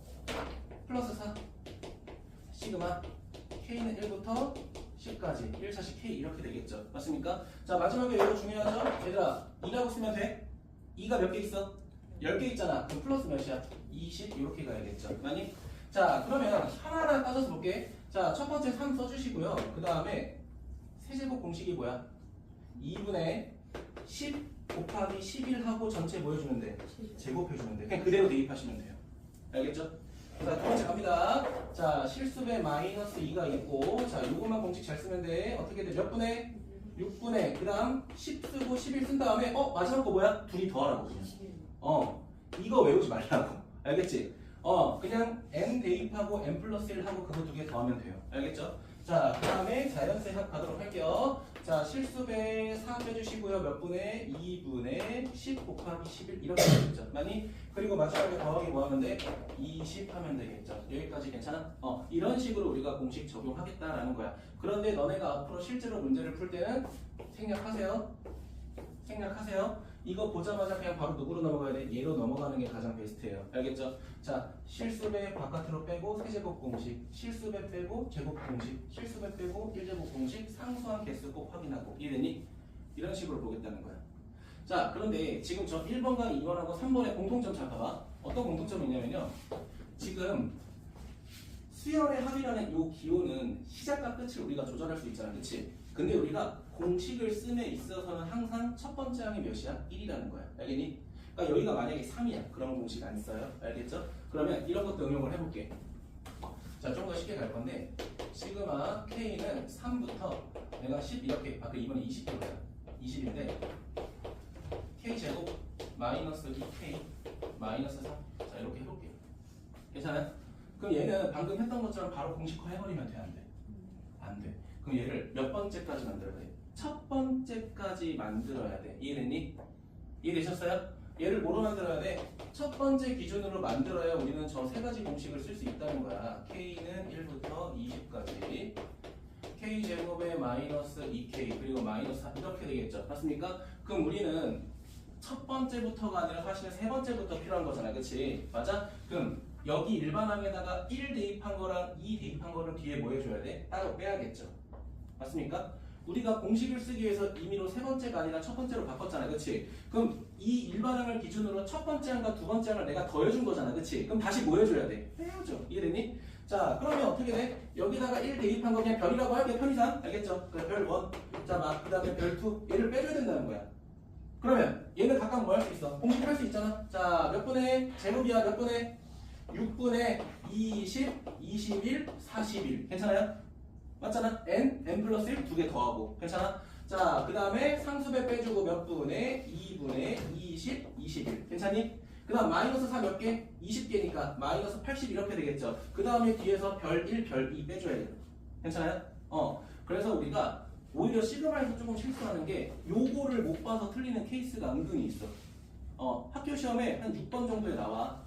[SPEAKER 1] 플러스 4 시그마 K는 1부터 10까지 1차식 K 이렇게 되겠죠. 맞습니까? 자, 마지막에 이거 중요하죠? 얘들아 2라고 쓰면 돼? 2가 몇 개 있어? 10개 있잖아. 그럼 플러스 몇이야? 20 이렇게 가야겠죠. 맞니? 자, 그러면 하나하나 따져서 볼게. 자, 첫 번째 3 써주시고요. 그 다음에 세제곱 공식이 뭐야? 2분의 10 곱하기 11하고 전체 뭐 해주면 돼? 제곱해주면 돼. 그냥 그대로 대입하시면 돼요. 알겠죠? 자, 두 번째 갑니다. 자, 실수배 마이너스 2가 있고, 자, 요것만 공식 잘 쓰면 돼. 어떻게 돼? 몇 분의? 6분의, 그 다음 10 쓰고 11 쓴 다음에, 마지막 거 뭐야? 둘이 더하라고. 이거 외우지 말라고. 알겠지? 그냥 n 대입하고 n 플러스 1 하고 그거 두 개 더하면 돼요. 알겠죠? 자, 그 다음에 자연수학 가도록 할게요. 자, 실수배 4 빼주시고요. 몇 분의? 2분의 10 곱하기 11 이렇게 되겠죠. 많이? 그리고 마지막에 더하기 뭐 하면 돼? 20 하면 되겠죠. 여기까지 괜찮아? 이런 식으로 우리가 공식 적용하겠다라는 거야. 그런데 너네가 앞으로 실제로 문제를 풀 때는 생략하세요. 생략하세요. 이거 보자마자 그냥 바로 누구로 넘어가야 돼? 얘로 넘어가는 게 가장 베스트예요. 알겠죠? 자, 실수배 바깥으로 빼고 세제곱 공식, 실수배 빼고 제곱 공식, 실수배 빼고 1제곱 공식, 상수한 개수 꼭 확인하고. 이해되니? 이런 식으로 보겠다는 거야. 자, 그런데 지금 저 1번과 2번하고 3번의 공통점 잠깐봐. 어떤 공통점이 있냐면요. 지금 수열의 합이라는 이 기호는 시작과 끝을 우리가 조절할 수 있잖아. 그치? 근데 우리가 공식을 씀에 있어서는 항상 첫 번째 항이 몇이야? 1이라는 거야. 알겠니? 그러니까 여기가 만약에 3이야. 그런 공식 안 써요. 알겠죠? 그러면 이런 것도 응용을 해볼게. 자, 좀 더 쉽게 갈 건데 시그마 K는 3부터 내가 10 이렇게 그 이번에 20이야. 20인데 K 제곱 마이너스 2K 마이너스 3. 자, 이렇게 해볼게요. 괜찮아요? 그럼 얘는 방금 했던 것처럼 바로 공식화 해버리면 돼? 안 돼? 안 돼. 그럼 얘를 몇 번째까지 만들어야 돼? 첫 번째까지 만들어야 돼. 이해됐니? 이해되셨어요? 얘를 뭐로 만들어야 돼? 첫 번째 기준으로 만들어야 우리는 저 세 가지 공식을 쓸 수 있다는 거야. K는 1부터 20까지 K제곱에 마이너스 2K 그리고 마이너스 4 이렇게 되겠죠. 맞습니까? 그럼 우리는 첫 번째부터가 아니라 사실은 세 번째부터 필요한 거잖아. 그치? 맞아? 그럼 여기 일반항에다가 1 대입한 거랑 2 대입한 거를 뒤에 뭐 해줘야 돼? 따로 빼야겠죠. 맞습니까? 우리가 공식을 쓰기 위해서 임의로 세 번째가 아니라 첫 번째로 바꿨잖아. 그치? 그럼 이 일반항을 기준으로 첫 번째 항과 두 번째 항을 내가 더해준 거잖아. 그치? 그럼 다시 뭐 해줘야 돼? 빼야죠. 이해됐니? 자, 그러면 어떻게 돼? 여기다가 1 대입한 거 그냥 별이라고 할게. 편의상. 알겠죠? 별 1. 자, 그 다음에 별 2. 얘를 빼줘야 된다는 거야. 그러면 얘는 각각 뭐 할 수 있어? 공식 할 수 있잖아. 자, 몇 분의 제곱이야? 몇 분의? 6분의 20, 21, 41. 괜찮아요? 맞잖아? n 플러스 1 두 개 더하고. 괜찮아? 자, 그 다음에 상수배 빼주고 몇 분의 2분의 20, 21. 괜찮니? 그 다음 마이너스 4 몇 개? 20개니까 마이너스 80 이렇게 되겠죠. 그 다음에 뒤에서 별 1, 별 2 빼줘야 돼요. 괜찮아요? 그래서 우리가 오히려 시그마에서 조금 실수하는 게 요거를 못 봐서 틀리는 케이스가 은근히 있어. 학교 시험에 한 6번 정도에 나와.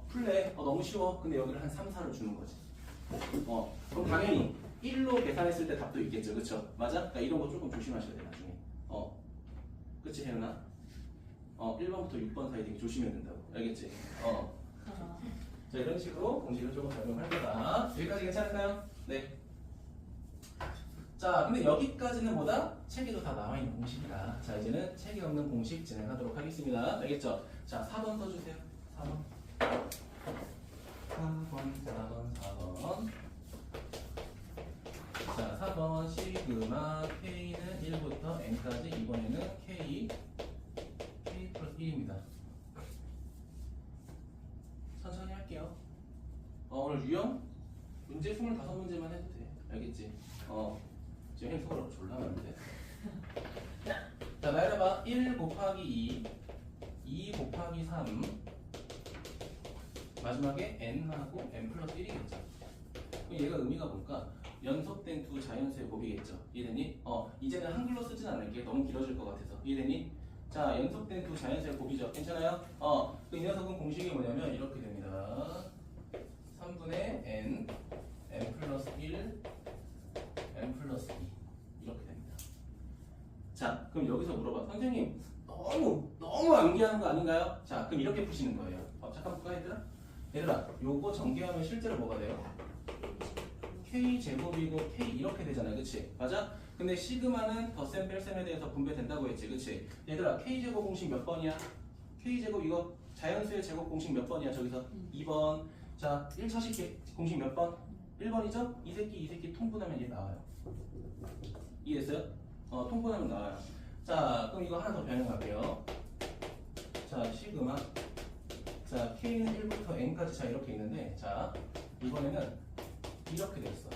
[SPEAKER 1] 풀래. 너무 쉬워. 근데 여기를 한 3, 4를 주는 거지. 그럼 당연히 1로 계산했을 때 답도 있겠죠. 그쵸? 맞아? 그러니까 이런 거 조금 조심하셔야 돼, 나중에. 그치, 혜연아? 1번부터 6번 사이 되게 조심해야 된다고. 알겠지? 자, 이런 식으로 공식을 조금 적용할 거다. 여기까지 괜찮을까요? 네. 자, 근데 여기까지는 뭐다? 책에도 다 나와있는 공식이다. 자, 이제는 책에 없는 공식 진행하도록 하겠습니다. 알겠죠? 자, 4번 써주세요. 4번. 4번. 자, 4번 시그마 K는 1부터 N까지 이번에는 K 플러스 1입니다. 천천히 할게요. 오늘 유형 문제 25문제만 해도 돼. 알겠지? 지금 형 속으로 졸라 많은데. 자, 나열해봐. 1 곱하기 2 곱하기 3 마지막에 n하고 n 플러스 1이겠죠. 그럼 얘가 의미가 뭘까? 연속된 두 자연수의 곱이겠죠. 이해되니? 이제는 한글로 쓰진 않을게. 너무 길어질 것 같아서. 이해되니? 자, 연속된 두 자연수의 곱이죠. 괜찮아요? 이 녀석은 공식이 뭐냐면 이렇게 됩니다. 3분의 n 플러스 1 n 플러스 2 이렇게 됩니다. 자, 그럼 여기서 물어봐. 선생님 너무 암기하는 거 아닌가요? 자, 그럼 이렇게 푸시는 거예요. 잠깐 볼까 얘들아 요거 전개하면 실제로 뭐가 돼요? K제곱이고 K 이렇게 되잖아요. 그치? 맞아? 근데 시그마는 덧셈 뺄셈에 대해서 분배된다고 했지. 그치? 얘들아 K제곱 공식 몇 번이야? K제곱 이거 자연수의 제곱 공식 몇 번이야? 저기서 2번. 자, 1차식 공식 몇 번? 1번이죠? 이 새끼 통분하면 얘 나와요. 이해했어요? 통분하면 나와요. 자, 그럼 이거 하나 더 변형할게요. 자, 시그마. 자, K는 1부터 N까지 자 이렇게 있는데, 자, 이번에는 이렇게 됐어.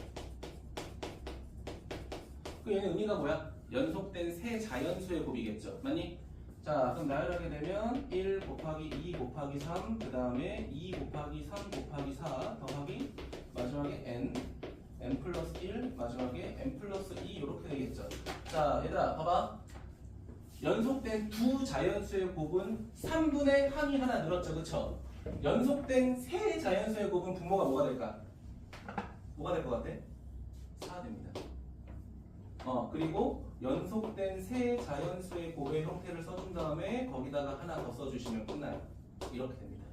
[SPEAKER 1] 그 얘는 의미가 뭐야? 연속된 세 자연수의 곱이겠죠. 맞니? 자, 그럼 나열하게 되면 1 곱하기 2 곱하기 3, 그 다음에 2 곱하기 3 곱하기 4 더하기 마지막에 n 플러스 1, 마지막에 n 플러스 2 이렇게 되겠죠. 자, 얘들아 봐봐. 연속된 두 자연수의 곱은 3분의 항이 하나 늘었죠. 그쵸? 연속된 세 자연수의 곱은 분모가 뭐가 될까? 뭐가 될 것 같아? 4 됩니다. 그리고 연속된 세 자연수의 곱의 형태를 써준 다음에 거기다가 하나 더 써주시면 끝나요. 이렇게 됩니다.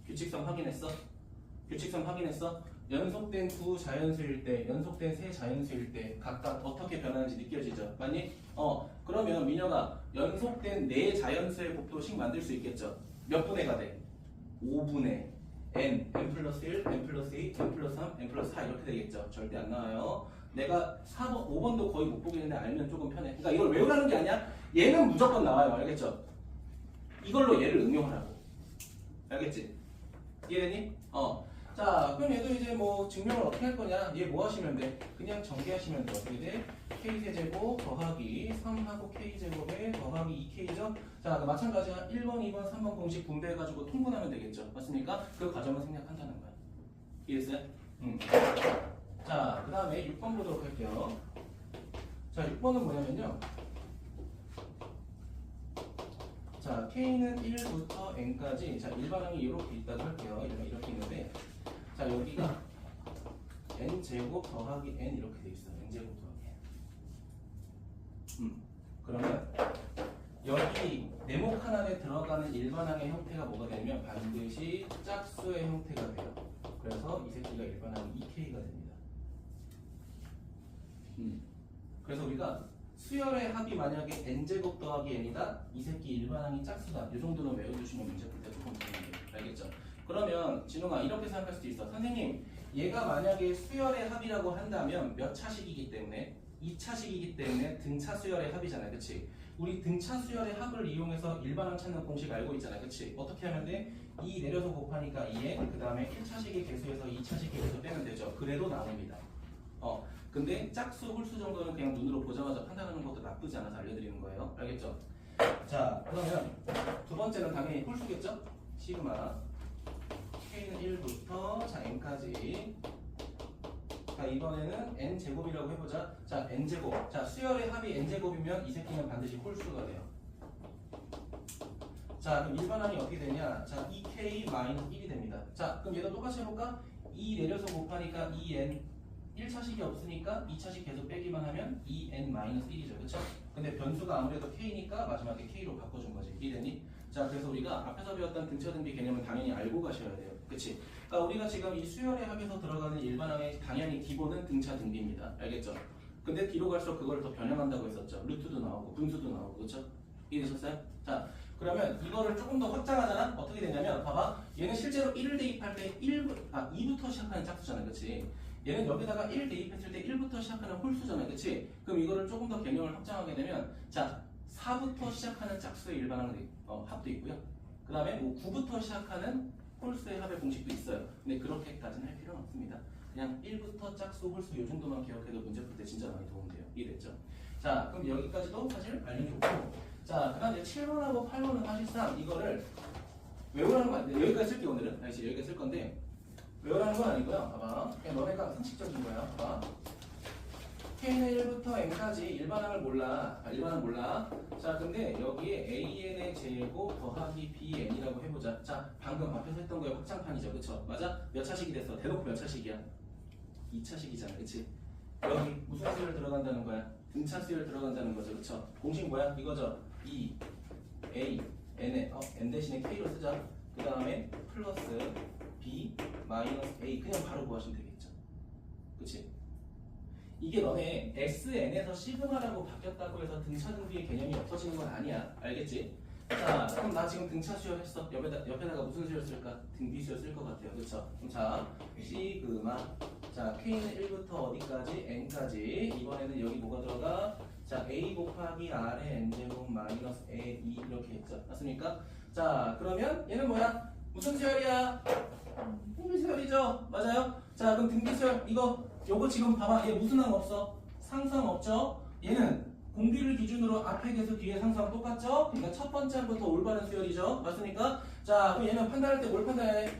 [SPEAKER 1] 규칙성 확인했어? 규칙성 확인했어? 연속된 두 자연수일 때, 연속된 세 자연수일 때 각각 어떻게 변하는지 느껴지죠? 맞니? 그러면 민혁아 연속된 네 자연수의 곱도 식 만들 수 있겠죠? 몇 분의가 돼? 5분의 n 플러스 1, n 플러스 2, n 플러스 3, n 플러스 4 이렇게 되겠죠? 절대 안 나와요. 내가 4번, 5번도 거의 못 보겠는데 알면 조금 편해. 그러니까 이걸 외우라는 게 아니야. 얘는 무조건 나와요. 알겠죠? 이걸로 얘를 응용하라고. 알겠지? 이해되니? 자, 그럼 얘도 이제 뭐 증명을 어떻게 할 거냐? 얘 뭐 하시면 돼? 그냥 전개하시면 돼. 어떻게 돼? K세제곱 더하기 3하고 K제곱에 더하기 2K죠? 자, 마찬가지야. 1번, 2번, 3번 공식 분배해가지고 통분하면 되겠죠? 맞습니까? 그 과정을 생략한다는 거야. 이해했어요? 자, 그 다음에 6번 보도록 할게요. 자, 6번은 뭐냐면요. 자, K는 1부터 N까지 자, 일반항이 이렇게 있다고 할게요. 이렇게 있는데 자, 여기가 N제곱 더하기 N 이렇게 돼 있어요. N제곱 더하기 N. 그러면 여기 네모 칸 안에 들어가는 일반항의 형태가 뭐가 되냐면 반드시 짝수의 형태가 돼요. 그래서 이 새끼가 일반항 2K가 됩니다. 그래서 우리가 수열의 합이 만약에 n제곱 더하기 n이다? 이 새끼 일반항이 짝수다. 이 정도는 외워주시면 문제 풀 때 조금 도움이 돼요. 알겠죠? 그러면 진웅아 이렇게 생각할 수도 있어. 선생님 얘가 만약에 수열의 합이라고 한다면 몇 차식이기 때문에 2차식이기 때문에 등차 수열의 합이잖아요. 그치? 우리 등차 수열의 합을 이용해서 일반항 찾는 공식 알고 있잖아요. 그치? 어떻게 하면 돼? 2 내려서 곱하니까 2n 그 다음에 1차식의 개수에서 2차식 개수 빼면 되죠. 그래도 나옵니다. 근데 짝수, 홀수 정도는 그냥 눈으로 보자마자 판단하는 것도 나쁘지 않아서 알려드리는 거예요. 알겠죠? 자, 그러면 두 번째는 당연히 홀수겠죠? 시그마 K는 1부터 자 n까지. 자, 이번에는 n제곱이라고 해보자. 자, n제곱. 자, 수열의 합이 n제곱이면 이 새끼는 반드시 홀수가 돼요. 자, 그럼 일반항이 어떻게 되냐? 자, 2k-1이 됩니다. 자, 그럼 얘도 똑같이 해볼까? 2 내려서 곱하니까 2n 1차식이 없으니까 2차식 계속 빼기만 하면 2n-1이죠. 그쵸? 근데 변수가 아무래도 k니까 마지막에 k로 바꿔준 거지. 이해되니? 자, 그래서 우리가 앞에서 배웠던 등차 등비 개념은 당연히 알고 가셔야 돼요. 그치? 그러니까 우리가 지금 이 수열의 합에서 들어가는 일반항의 당연히 기본은 등차 등비입니다. 알겠죠? 근데 뒤로 갈수록 그걸 더 변형한다고 했었죠. 루트도 나오고 분수도 나오고. 그쵸? 이해되셨어요? 자, 그러면 이거를 조금 더 확장하잖아? 어떻게 되냐면 봐봐. 얘는 실제로 1을 대입할 때 2부터 시작하는 짝수잖아. 그치? 얘는 여기다가 1 대입했을 때 1부터 시작하는 홀수잖아. 그치? 그럼 이거를 조금 더 개념을 확장하게 되면 자 4부터 시작하는 짝수의 일반항 합도 있고요. 그 다음에 뭐 9부터 시작하는 홀수의 합의 공식도 있어요. 근데 그렇게까지는 할 필요는 없습니다. 그냥 1부터 짝수 홀수 이 정도만 기억해도 문제 풀 때 진짜 많이 도움돼요. 이해됐죠? 자 그럼 여기까지도 사실 알려줬고 자 그 다음에 7번하고 8번은 사실상 이거를 외우라는 거 아닌데 여기까지 쓸게 오늘은. 알겠지? 여기까지 쓸 건데 외우라는 건 아니고요. 봐봐. 그냥 너네가 상식적인 거야. 봐봐. K는 1부터 N까지 일반항을 몰라. 일반항 몰라. 자, 근데 여기에 AN의 제곱 더하기 BN이라고 해보자. 자, 방금 앞에서 했던 거에 확장판이죠. 그쵸? 맞아? 몇 차식이 됐어? 대놓고 몇 차식이야? 2차식이잖아. 그치? 여기 무슨 수열 들어간다는 거야? 등차 수열 들어간다는 거죠. 그쵸? 공식 뭐야? 이거죠? E, A, N에, N 대신에 K로 쓰자. 그 다음에 플러스 B, 마이너스 A. 그냥 바로 구하시면 되겠죠. 그치? 이게 너네 SN에서 시그마라고 바뀌었다고 해서 등차 등비의 개념이 없어지는 건 아니야. 알겠지? 자, 그럼 나 지금 등차 수열 했어. 옆에다가 무슨 수열 쓸까? 등비 수열 쓸 것 같아요. 그쵸? 그럼 자, 시그마. 자, K는 1부터 어디까지? N까지. 이번에는 여기 뭐가 들어가? 자, A 곱하기 R의 N제곱 마이너스 A 이렇게 했죠. 맞습니까? 자, 그러면 얘는 뭐야? 무슨 수열이야? 등비 수열이죠? 맞아요? 자, 그럼 등비 수열 요거 지금 봐봐. 얘 무슨 항 없어? 상수항 없죠? 얘는 공비를 기준으로 앞에 계수 뒤에 상수항 똑같죠? 그러니까 첫 번째 항부터 올바른 수열이죠? 맞습니까? 자, 그럼 얘는 판단할 때 뭘 판단해?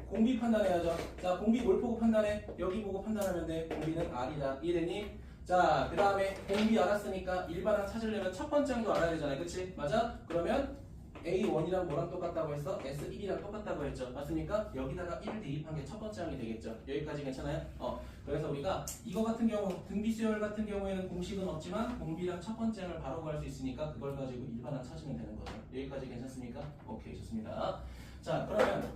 [SPEAKER 1] 공비 판단해야죠. 자, 공비 뭘 보고 판단해? 여기 보고 판단하면 돼. 공비는 R이다. 이해되니? 자, 그 다음에 공비 알았으니까 일반항 찾으려면 첫 번째 항도 알아야 되잖아요. 그치? 맞아? 그러면 A1이랑 뭐랑 똑같다고 했어? S1이랑 똑같다고 했죠. 맞습니까? 여기다가 1 대입한 게 첫 번째 항이 되겠죠. 여기까지 괜찮아요? 그래서 우리가 이거 같은 경우 등비 수열 같은 경우에는 공식은 없지만 공비랑 첫 번째 항을 바로 구할 수 있으니까 그걸 가지고 일반항 찾으면 되는 거죠. 여기까지 괜찮습니까? 오케이, 좋습니다. 자, 그러면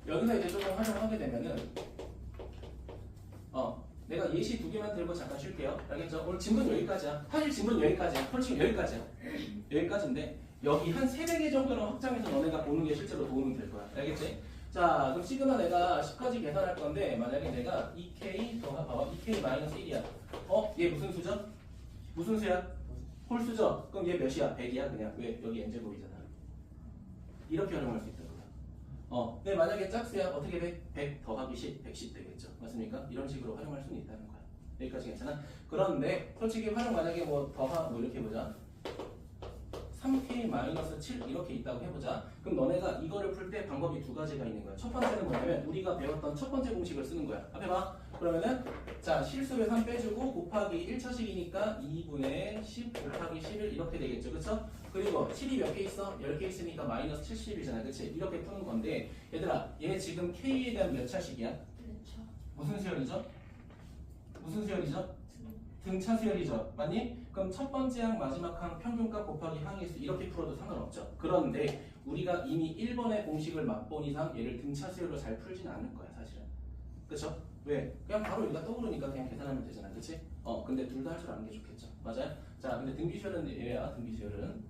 [SPEAKER 1] 여기서 이제 조금 활용하게 되면은 내가 예시 2개만 들고 잠깐 쉴게요. 알겠죠? 오늘 질문 여기까지야. 사실 질문 여기까지야. 솔직히 여기까지야. 여기까지인데 여기 한 3-4개 정도는 확장해서 너네가 보는 게 실제로 도움이 될 거야. 알겠지? 자, 그럼 시그마 내가 10까지 계산할 건데 만약에 내가 2K 더하기 2K 마이너스 1이야. 얘 무슨 수죠? 무슨 수야? 홀수죠? 그럼 얘 몇이야? 100이야 그냥. 왜? 여기 n제곱이잖아. 이렇게 활용할 수 있다고요. 근데 만약에 짝수야 어떻게 돼? 100 더하기 10, 110 되겠죠. 맞습니까? 이런 식으로 활용할 수는 있다는 거야. 여기까지 괜찮아? 그런데 솔직히 활용 만약에 뭐 이렇게 보자. 3K-7 이렇게 있다고 해보자. 그럼 너네가 이거를 풀 때 방법이 2가지가 있는 거야. 첫 번째는 뭐냐면 우리가 배웠던 첫 번째 공식을 쓰는 거야. 앞에 봐. 그러면은 자 실수에 3 빼주고 곱하기 1차식이니까 2분의 10 곱하기 11 이렇게 되겠죠. 그쵸? 그리고 7이 몇 개 있어? 10개 있으니까 마이너스 70이잖아. 그치? 이렇게 푸는 건데 얘들아 얘 지금 K에 대한 몇 차식이야?
[SPEAKER 3] 그렇죠.
[SPEAKER 1] 무슨 수열이죠? 무슨 수열이죠? 등차 수열이죠. 맞니? 그럼 첫 번째 항 마지막 항 평균값 곱하기 항의 수 이렇게 풀어도 상관없죠. 그런데 우리가 이미 1번의 공식을 맛본 이상 얘를 등차 수열로 잘 풀진 않을 거야 사실은. 그쵸? 왜? 그냥 바로 여기가 떠오르니까 그냥 계산하면 되잖아. 그치? 근데 둘 다 할 줄 아는 게 좋겠죠. 맞아요? 자, 근데 등비 수열은 얘야. 등비 수열은.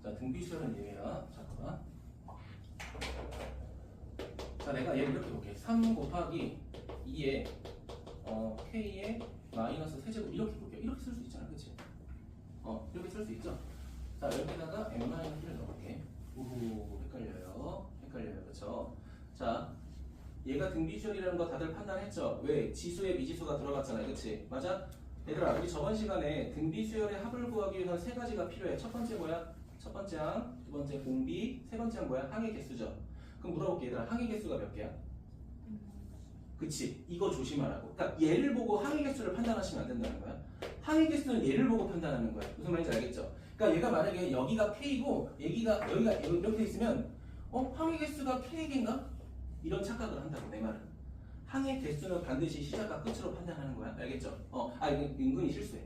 [SPEAKER 1] 자, 등비 수열은 얘야. 잠깐만. 자, 내가 얘를 이렇게 볼게. 3 곱하기 2에 K의 마이너스 세제곱 이렇게 볼게요. 이렇게 쓸 수 있잖아. 그치? 이렇게 쓸 수 있죠? 자, 여기다가 M-1을 넣을게. 우후, 헷갈려요. 그쵸? 자, 얘가 등비수열이라는 거 다들 판단했죠? 왜? 지수에 미지수가 들어갔잖아요. 그치? 맞아? 얘들아, 우리 저번 시간에 등비수열의 합을 구하기 위해서 3가지가 필요해. 첫 번째 뭐야? 첫 번째 항, 두 번째 공비, 세 번째 항 뭐야? 항의 개수죠? 그럼 물어볼게. 얘들아, 항의 개수가 몇 개야? 그치? 이거 조심하라고. 그러니까 얘를 보고 항의 개수를 판단하시면 안 된다는 거야. 항의 개수는 얘를 보고 판단하는 거야. 무슨 말인지 알겠죠? 그러니까 얘가 만약에 여기가 K고 여기가 이렇게 있으면 항의 개수가 K인가? 이런 착각을 한다고 내 말은. 항의 개수는 반드시 시작과 끝으로 판단하는 거야. 알겠죠? 이거 은근히 실수해.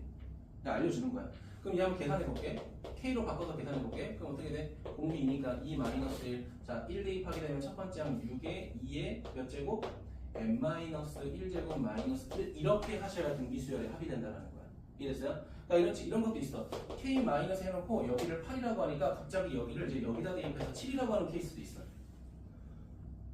[SPEAKER 1] 그러니까 알려주는 거야. 그럼 얘 한번 계산해 볼게. K로 바꿔서 계산해 볼게. 그럼 어떻게 돼? 공비이니까 2-1. 자, 1 대입하게 되면 첫 번째 항 6에 2에 몇 제곱? n-1제곱 마이너스 1 이렇게 하셔야 등비수열의 합이 된다는 거야. 이해됐어요? 그러니까 이런 것도 있어. K 마이너스 해놓고 여기를 8이라고 하니까 갑자기 여기를 이제 여기다 대입해서 7이라고 하는 케이스도 있어.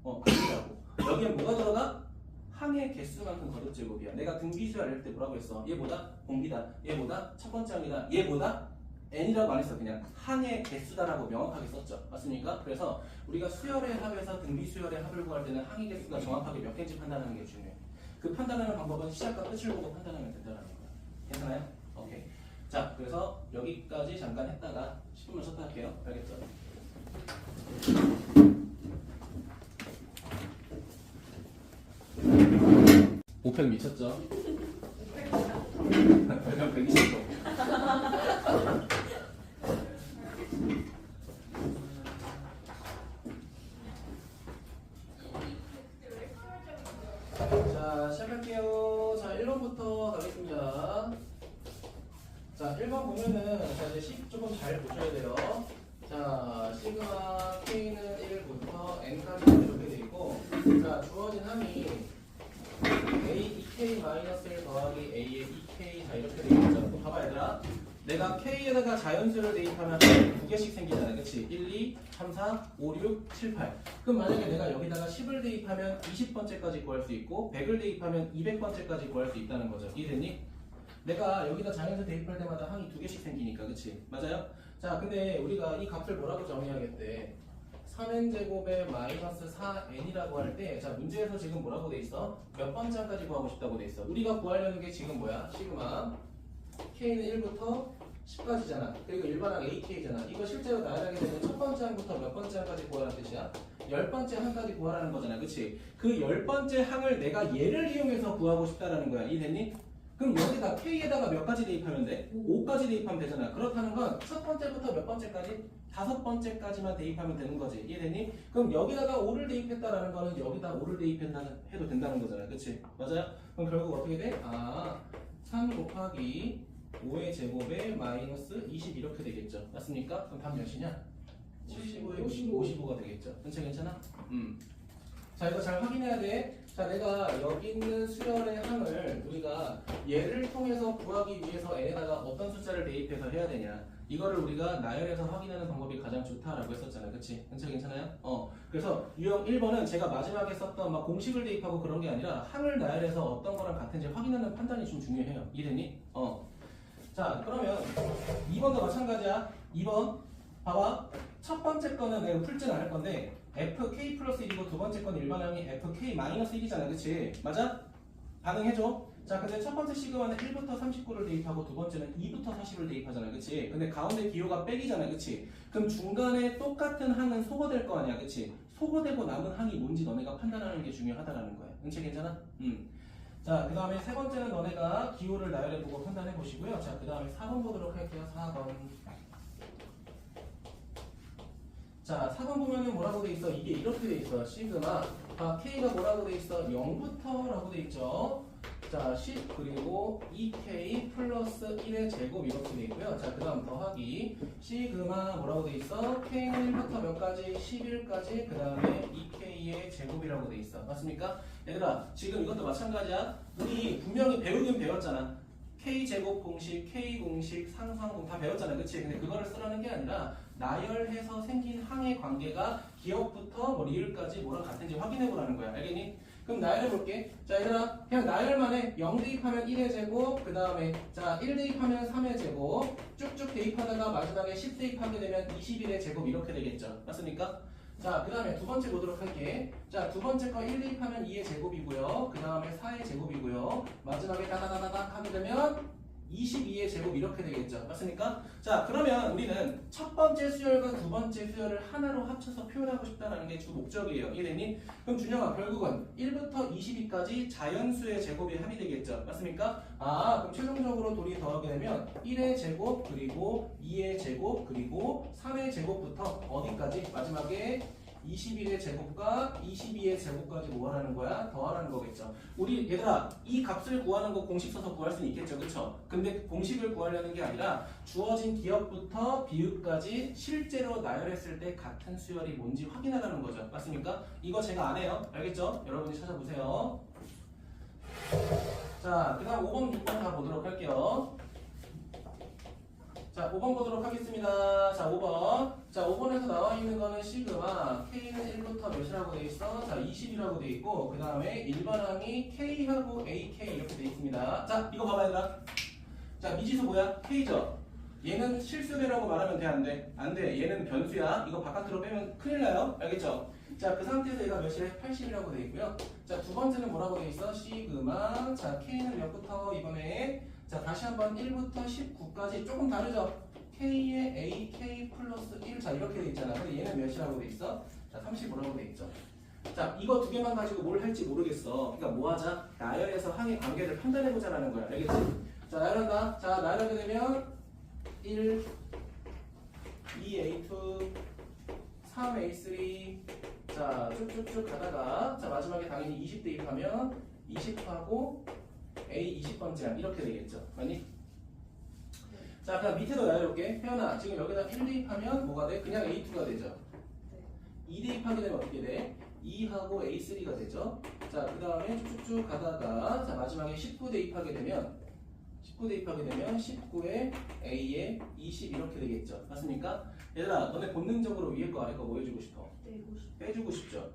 [SPEAKER 1] 아니라고. 여기에 뭐가 들어가? 항의 개수만큼 거듭제곱이야. 내가 등비수열 할 때 뭐라고 했어? 얘보다 공비다. 얘보다 첫 번째 항이다. 얘보다 n이라고 안 했어. 그냥 항의 개수다라고 명확하게 썼죠. 맞습니까? 그래서 우리가 수열의 합에서 등비수열의 합을 구할 때는 항의 개수가 정확하게 몇 개인지 판단하는 게 중요해. 그 판단하는 방법은 시작과 끝을 보고 판단하면 된다는 거야. 괜찮아요? 오케이. 자, 그래서 여기까지 잠깐 했다가 10분만 쉬었다 할게요. 알겠죠? 5편 미쳤죠? 별명 120도. 자, 시작할게요. 자, 1번부터 가겠습니다. 자, 1번 보면은, 자, 이제 조금 잘 보셔야 돼요. 자, 시그마 K는 1부터 N까지 이렇게 돼 있고, 자, 주어진 함이 A 2K 마이너스 1 더하기 A의 2K 자, 이렇게 돼 있죠. 봐봐, 얘들아. 내가 K에다가 자연수를 대입하면 두 개씩 생기잖아. 그치? 1, 2, 3, 4, 5, 6, 7, 8. 그럼 만약에 내가 여기다가 10을 대입하면 20번째까지 구할 수 있고 100을 대입하면 200번째까지 구할 수 있다는 거죠. 이해됐니? 내가 여기다 자연수 대입할 때마다 항이 두 개씩 생기니까. 그치? 맞아요? 자, 근데 우리가 이 값을 뭐라고 정의하겠대? 3n제곱에 마이너스 4n이라고 할 때, 자, 문제에서 지금 뭐라고 돼 있어? 몇 번째 항까지 구하고 싶다고 돼 있어? 우리가 구하려는 게 지금 뭐야? 시그마 K는 1부터 10까지잖아. 그리고 일반항 AK잖아. 이거 실제로 나열하게 되면 첫 번째 항부터 몇 번째 항까지 구하라는 뜻이야? 10번째 항까지 구하라는 거잖아. 그치? 그 10번째 항을 내가 얘를 이용해서 구하고 싶다라는 거야. 이해됐니? 그럼 여기다 K에다가 몇 가지 대입하면 돼? 5까지 대입하면 되잖아. 그렇다는 건 첫 번째부터 몇 번째까지? 5번째까지만 대입하면 되는 거지. 이해됐니? 그럼 여기다가 5를 대입했다라는 거는 여기다 5를 대입한다는 해도 된다는 거잖아. 그치? 맞아요? 그럼 결국 어떻게 돼? 3 곱하기 5의 제곱에 마이너스 20 이렇게 되겠죠. 맞습니까? 그럼 답 몇이냐? 75에 55가 되겠죠. 괜찮아? 자, 이거 잘 확인해야 돼. 자, 내가 여기 있는 수열의 항을 우리가 얘를 통해서 구하기 위해서 n에다가 어떤 숫자를 대입해서 해야 되냐. 이거를 우리가 나열해서 확인하는 방법이 가장 좋다라고 했었잖아요. 그치? 괜찮아요? 그래서 유형 1번은 제가 마지막에 썼던 막 공식을 대입하고 그런 게 아니라 항을 나열해서 어떤 거랑 같은지 확인하는 판단이 좀 중요해요. 이해됐니? 자, 그러면 2번도 마찬가지야. 2번 봐봐. 첫 번째 거는 내가 풀지는 않을 건데 FK 플러스 1이고 두 번째 건 일반항이 FK 마이너스 1이잖아. 그치? 맞아? 반응해줘. 자, 근데 첫 번째 시그마는 1부터 39를 대입하고 두 번째는 2부터 40을 대입하잖아. 그치? 근데 가운데 기호가 백이잖아. 그치? 그럼 중간에 똑같은 항은 소거될 거 아니야. 그치? 소거되고 남은 항이 뭔지 너네가 판단하는 게 중요하다라는 거야. 은채 괜찮아? 자, 그 다음에 세 번째는 너네가 기호를 나열해보고 판단해 보시고요. 자, 그 다음에 4번 보도록 할게요. 4번. 자, 4번 보면은 뭐라고 돼 있어? 이게 이렇게 돼 있어. 시그마. K가 뭐라고 돼 있어? 0부터 라고 돼 있죠. 자, 10 그리고 2K 플러스 1의 제곱 이렇게 돼 있고요. 자, 그 다음 더하기 시그마 뭐라고 돼 있어? K는 1부터 몇 가지? 11까지 그 다음에 2K의 제곱이라고 돼 있어. 맞습니까? 얘들아, 지금 이것도 마찬가지야. 우리 분명히 배우긴 배웠잖아. K제곱 공식, K공식, 상수항공 다 배웠잖아. 그치? 근데 그거를 쓰라는 게 아니라 나열해서 생긴 항의 관계가 기억부터 뭐 리을까지 뭐랑 같은지 확인해보라는 거야. 알겠니? 그럼 나열해볼게. 자, 얘들아, 그냥 나열만 해. 0 대입하면 1의 제곱, 그 다음에 자 1 대입하면 3의 제곱, 쭉쭉 대입하다가 마지막에 10 대입하게 되면 21의 제곱 이렇게 되겠죠. 맞습니까? 자, 그 다음에 두 번째 보도록 할게. 자, 두 번째 거 1 대입하면 2의 제곱이고요. 그 다음에 4의 제곱이고요. 마지막에 따다다다닥 하게 되면 22의 제곱 이렇게 되겠죠. 맞습니까? 자, 그러면 우리는 첫 번째 수열과 두 번째 수열을 하나로 합쳐서 표현하고 싶다는 게 주 목적이에요. 이해됐니? 그럼 준영아, 결국은 1부터 22까지 자연수의 제곱이 합이 되겠죠. 맞습니까? 그럼 최종적으로 둘이 더하게 되면 1의 제곱 그리고 2의 제곱 그리고 3의 제곱부터 어디까지? 마지막에 21의 제곱과 22의 제곱까지 뭐 하라는 거야? 더하라는 거겠죠. 우리 얘들아, 이 값을 구하는 거 공식 써서 구할 수는 있겠죠. 그쵸? 근데 공식을 구하려는 게 아니라 주어진 기억부터 비읍까지 실제로 나열했을 때 같은 수열이 뭔지 확인하라는 거죠. 맞습니까? 이거 제가 안 해요. 알겠죠? 여러분이 찾아보세요. 자, 그 다음 5번, 6번 다 보도록 할게요. 자, 5번 보도록 하겠습니다. 자, 5번. 자, 5번에서 나와 있는 거는 시그마 K는 1부터 몇이라고 돼 있어? 자, 20이라고 돼 있고 그 다음에 일반항이 K하고 AK 이렇게 돼 있습니다. 자, 이거 봐봐 얘들아. 자, 미지수 뭐야? K죠? 얘는 실수배라고 말하면 돼? 안 돼? 안 돼. 얘는 변수야. 이거 바깥으로 빼면 큰일 나요. 알겠죠? 자, 그 상태에서 얘가 몇이래? 80이라고 돼 있고요. 자, 두 번째는 뭐라고 돼 있어? 시그마. 자, K는 몇부터 이번에? 자, 다시 한번 1부터 19까지 조금 다르죠? K에 AK 플러스 1. 자, 이렇게 돼 있잖아. 근데 얘는 몇이라고 돼 있어? 자, 35라고 돼 있죠. 자, 이거 두 개만 가지고 뭘 할지 모르겠어. 그러니까 뭐 하자? 나열해서 항의 관계를 판단해보자라는 거야. 알겠지? 자, 나열한다. 자, 나열하게 되면 1, 2A2, 3A3. 자, 쭉쭉쭉 가다가 자, 마지막에 당연히 20 대입하면 20하고 A 20번째 항 이렇게 되겠죠. 맞니? 자, 그럼 밑에도 나열해볼게. 혜연아, 지금 여기다 1 대입하면 뭐가 돼? 그냥 A2가 되죠. 2 대입하게 되면 어떻게 돼? 2하고 A3가 되죠. 자, 그 다음에 쭉쭉쭉 가다가 자, 마지막에 19 대입하게 되면 19에 A에 20 이렇게 되겠죠. 맞습니까? 얘들아, 너네 본능적으로 위에 거 아래 거 뭐 해주고 싶어? 빼주고 싶죠.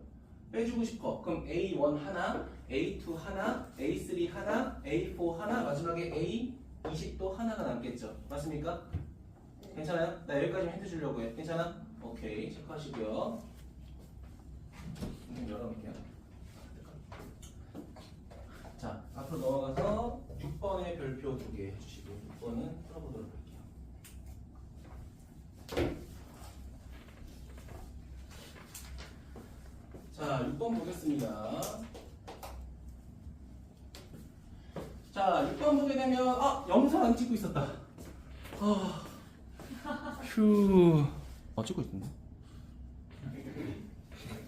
[SPEAKER 1] 빼주고 싶어. 그럼 A1 하나, A2 하나, A3 하나, A4 하나, 마지막에 A20도 하나가 남겠죠. 맞습니까? 괜찮아요? 나 여기까지 힌트 주려고 해. 괜찮아? 오케이, 체크하시고요. 좀 열어볼게요. 자, 앞으로 넘어가서 6번의 별표 2개 해주시고 6번은 풀어보도록 할게요. 자, 6번 보겠습니다. 자, 6번 보게 되면 영상 안 찍고 있었다. 휴. 찍고 있었네.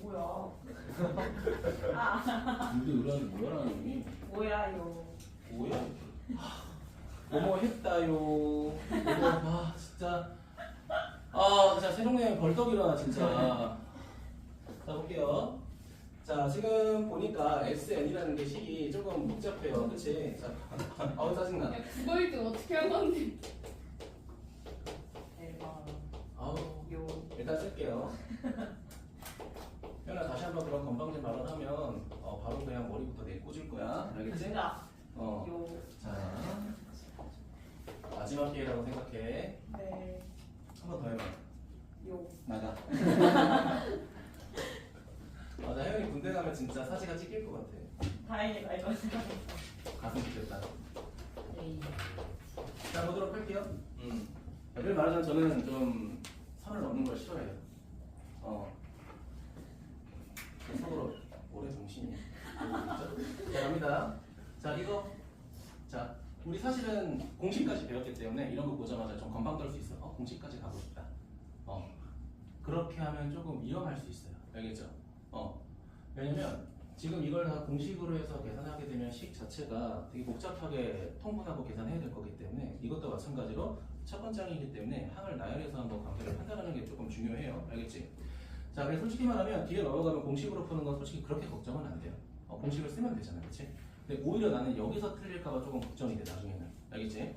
[SPEAKER 2] 뭐야?
[SPEAKER 1] 우리 의뢰하는 뭐라니?
[SPEAKER 2] 뭐야요?
[SPEAKER 1] 뭐야? 뭐뭐 했다요. 뭐뭐 진짜. 진짜 세종님 벌떡 일어나 진짜. 자, 볼게요. 자, 지금 보니까 SN이라는 게 식이 조금 복잡해요. 그치? 자, 짜증나.
[SPEAKER 3] 야, 국어 1등 어떻게 한 건데?
[SPEAKER 2] 대박.
[SPEAKER 1] 요. 일단 쓸게요. 현아, 다시 한번 그런 건방진 발언하면 바로 그냥 머리부터 내 꽂을 거야. 알겠지?
[SPEAKER 2] 진짜. 요.
[SPEAKER 1] 자, 마지막 기회라고 생각해.
[SPEAKER 2] 네.
[SPEAKER 1] 한 번 더 해봐.
[SPEAKER 2] 요.
[SPEAKER 1] 나가. 나 혜영이 군대 가면 진짜 사지가 찢길 것 같아.
[SPEAKER 2] 다행이다 이거 생각했어.
[SPEAKER 1] 가슴 찢겼다.
[SPEAKER 2] 네.
[SPEAKER 1] 자, 보도록 할게요. 늘 말하자면 저는 좀 선을 넘는 걸 싫어해요. 속으로 오래 정신이. 자, 갑니다. 자, 이거. 자, 우리 사실은 공식까지 배웠기 때문에 이런 거 보자마자 좀 건방 떨 수 있어. 공식까지 가고 싶다. 그렇게 하면 조금 위험할 수 있어요. 알겠죠? 왜냐면 지금 이걸 다 공식으로 해서 계산하게 되면 식 자체가 되게 복잡하게 통분하고 계산해야 될 거기 때문에 이것도 마찬가지로 첫 번째 항이기 때문에 항을 나열해서 한번 관계를 판단하는 게 조금 중요해요. 알겠지? 자, 그래서 솔직히 말하면 뒤에 넘어가면 공식으로 푸는 건 솔직히 그렇게 걱정은 안 돼요. 공식을 쓰면 되잖아, 그렇지? 근데 오히려 나는 여기서 틀릴까봐 조금 걱정이 돼, 나중에는. 알겠지?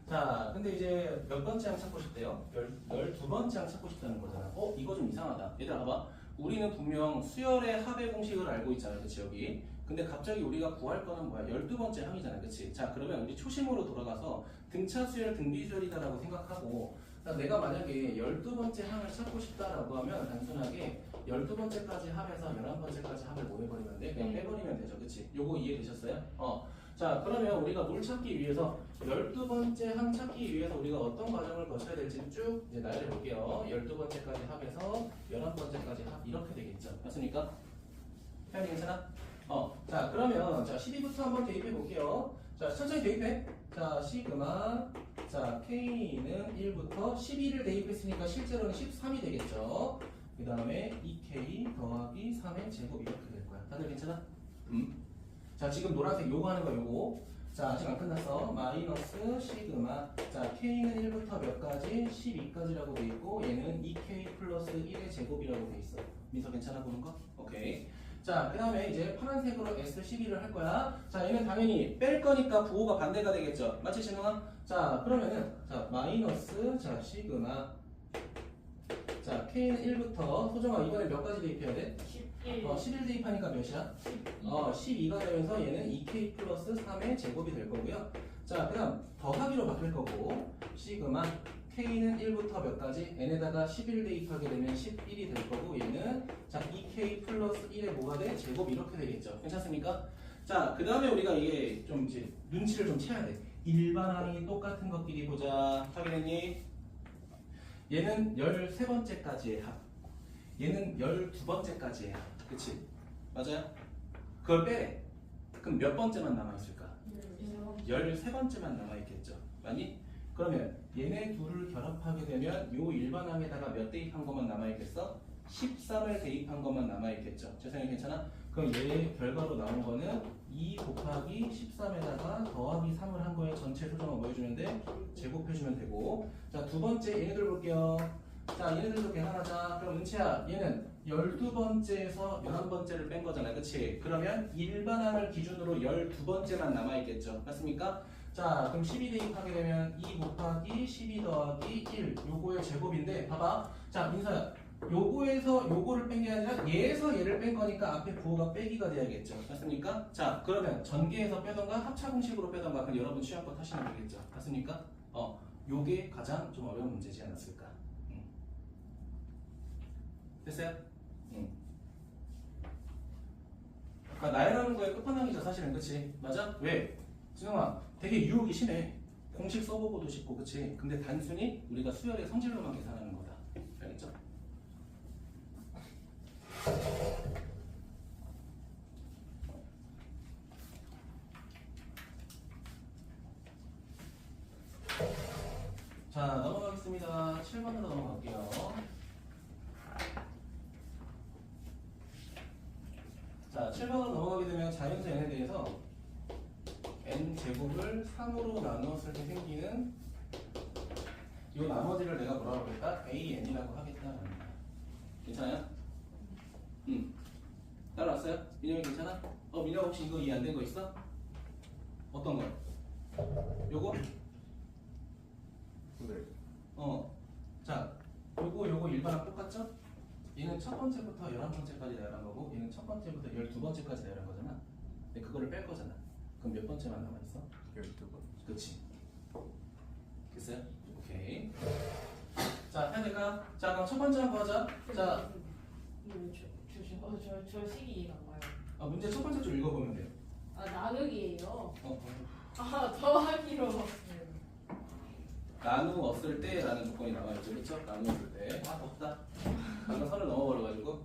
[SPEAKER 1] 자, 근데 이제 몇 번째 항 찾고 싶대요? 12번째 항 찾고 싶다는 거잖아. 이거 좀 이상하다. 얘들아, 봐봐. 우리는 분명 수열의 합의 공식을 알고 있잖아, 그치, 여기. 근데 갑자기 우리가 구할 거는 뭐야? 12번째 항이잖아, 그치? 자, 그러면 우리 초심으로 돌아가서 등차 수열, 등비 수열이다라고 생각하고, 내가 만약에 12번째 항을 찾고 싶다라고 하면 단순하게 12번째까지 합해서 11번째까지 합을 뭐 해버리면 돼? 그냥 빼버리면 되죠, 그치? 요거 이해되셨어요? 자, 그러면 우리가 뭘 찾기 위해서 12번째 항 찾기 위해서 우리가 어떤 과정을 거쳐야 될지 쭉 이제 나열해 볼게요. 12번째까지 합해서 11번째까지 합 이렇게 되겠죠. 맞습니까? 혜연이 괜찮아? 자, 그러면 자 12부터 한번 대입해 볼게요. 자, 천천히 대입해. 자, 시그마. 자, K는 1부터 12를 대입했으니까 실제로는 13이 되겠죠. 그 다음에 2K 더하기 3의 제곱 이렇게 될 거야. 다들 괜찮아? 자, 지금 노란색 요거 하는 거 요거. 자, 아직 안 끝났어. 마이너스 시그마. 자, K는 1부터 몇 가지? 12까지라고 돼 있고 얘는 2K 플러스 1의 제곱이라고 돼 있어. 민서 괜찮아 보는 거? 오케이. 자, 그 다음에 이제 파란색으로 S12를 할 거야. 자, 얘는 당연히 뺄 거니까 부호가 반대가 되겠죠. 맞지, 진영아? 자, 그러면은, 자, 마이너스, 자, 시그마. 자, K는 1부터, 소정아, 이번에 몇 가지 대입해야 돼?
[SPEAKER 2] 11
[SPEAKER 1] 11 대입하니까 몇이야? 12가 되면서 얘는 2K 플러스 3의 제곱이 될 거고요. 자, 그 다음, 더하기로 바뀔 거고, 시그마. K는 1부터 몇 가지? N에다가 11 대입하게 되면 11이 될 거고 얘는 자 2K 플러스 1의 뭐가 돼? 제곱 이렇게 되겠죠. 괜찮습니까? 자, 그 다음에 우리가 이게 좀 이제 눈치를 좀 채야 돼. 일반항이 똑같은 것끼리 보자. 확인했니? 얘는 13번째까지의 합. 얘는 12번째까지의 합. 그치? 맞아요? 그걸 빼래. 그럼 몇 번째만 남아있을까? 13번째만 남아있겠죠. 맞니? 그러면 얘네 둘을 결합하게 되면 요 일반항에다가 몇 대입한 것만 남아있겠어? 13을 대입한 것만 남아있겠죠. 재성이 괜찮아? 그럼 얘 결과로 나온 거는 2 곱하기 13에다가 더하기 3을 한 거에 전체 소정을 뭐 해주면 돼? 제곱해주면 되고. 자, 두 번째 얘네들 볼게요. 자, 얘네들도 계산하자. 그럼 은채야, 얘는 12번째에서 11번째를 뺀 거잖아. 그치? 그러면 일반항을 기준으로 12번째만 남아있겠죠. 맞습니까? 자, 그럼 12 대입하게 되면 2 곱하기 12 더하기 1 요거의 제곱인데 봐봐. 자, 민서야, 요거에서 요거를 뺀 게 아니라 얘에서 얘를 뺀 거니까 앞에 부호가 빼기가 돼야겠죠. 맞습니까? 자, 그러면 전개해서 빼던가 합차공식으로 빼던가 그럼 여러분 취향껏 하시면 되겠죠. 맞습니까? 요게 가장 좀 어려운 문제지 않았을까? 됐어요? 그러니까 나열하는 거에 끝판왕이죠 사실은. 그치? 맞아? 왜? 진영아, 되게 유혹이 심해. 공식 써보고도 싶고, 그치? 근데 단순히 우리가 수열의 성질로만 계산하는 거다. 알겠죠? 자, 넘어가겠습니다. 7번으로 넘어갈게요. 자, 7번으로 넘어가게 되면 자연수 n에 대해서 n제곱을 3으로 나누었을 때 생기는 이 나머지를 내가 뭐라고 할까? AN이라고 하겠다라는 거야. 괜찮아요? 따라왔어요? 민영이 괜찮아? 민영 혹시 이거 이해 안 된 거 있어? 어떤 거? 요거?
[SPEAKER 4] 네.
[SPEAKER 1] 자, 요거 일반항 똑같죠? 얘는 첫 번째부터 11번째까지 내열한 거고 얘는 첫 번째부터 12번째까지 내열한 거잖아. 근데 그거를 뺄 거잖아. 그럼 몇 번째만 남아있어?
[SPEAKER 4] 12번.
[SPEAKER 1] 그치? 됐어요? 오케이. 자, 해야 될까? 자, 그럼 첫 번째 한번 하자. 자,
[SPEAKER 3] 저 식이 이해가 안 가요.
[SPEAKER 1] 문제 첫 번째 좀 읽어보면 돼요.
[SPEAKER 3] 아, 나누기예요.
[SPEAKER 1] 어.
[SPEAKER 3] 아, 더하기로.
[SPEAKER 1] 나누었을 때라는 조건이 나와있죠. 그쵸? 나누었을 때. 덥다. 방금 선을 넘어버려가지고.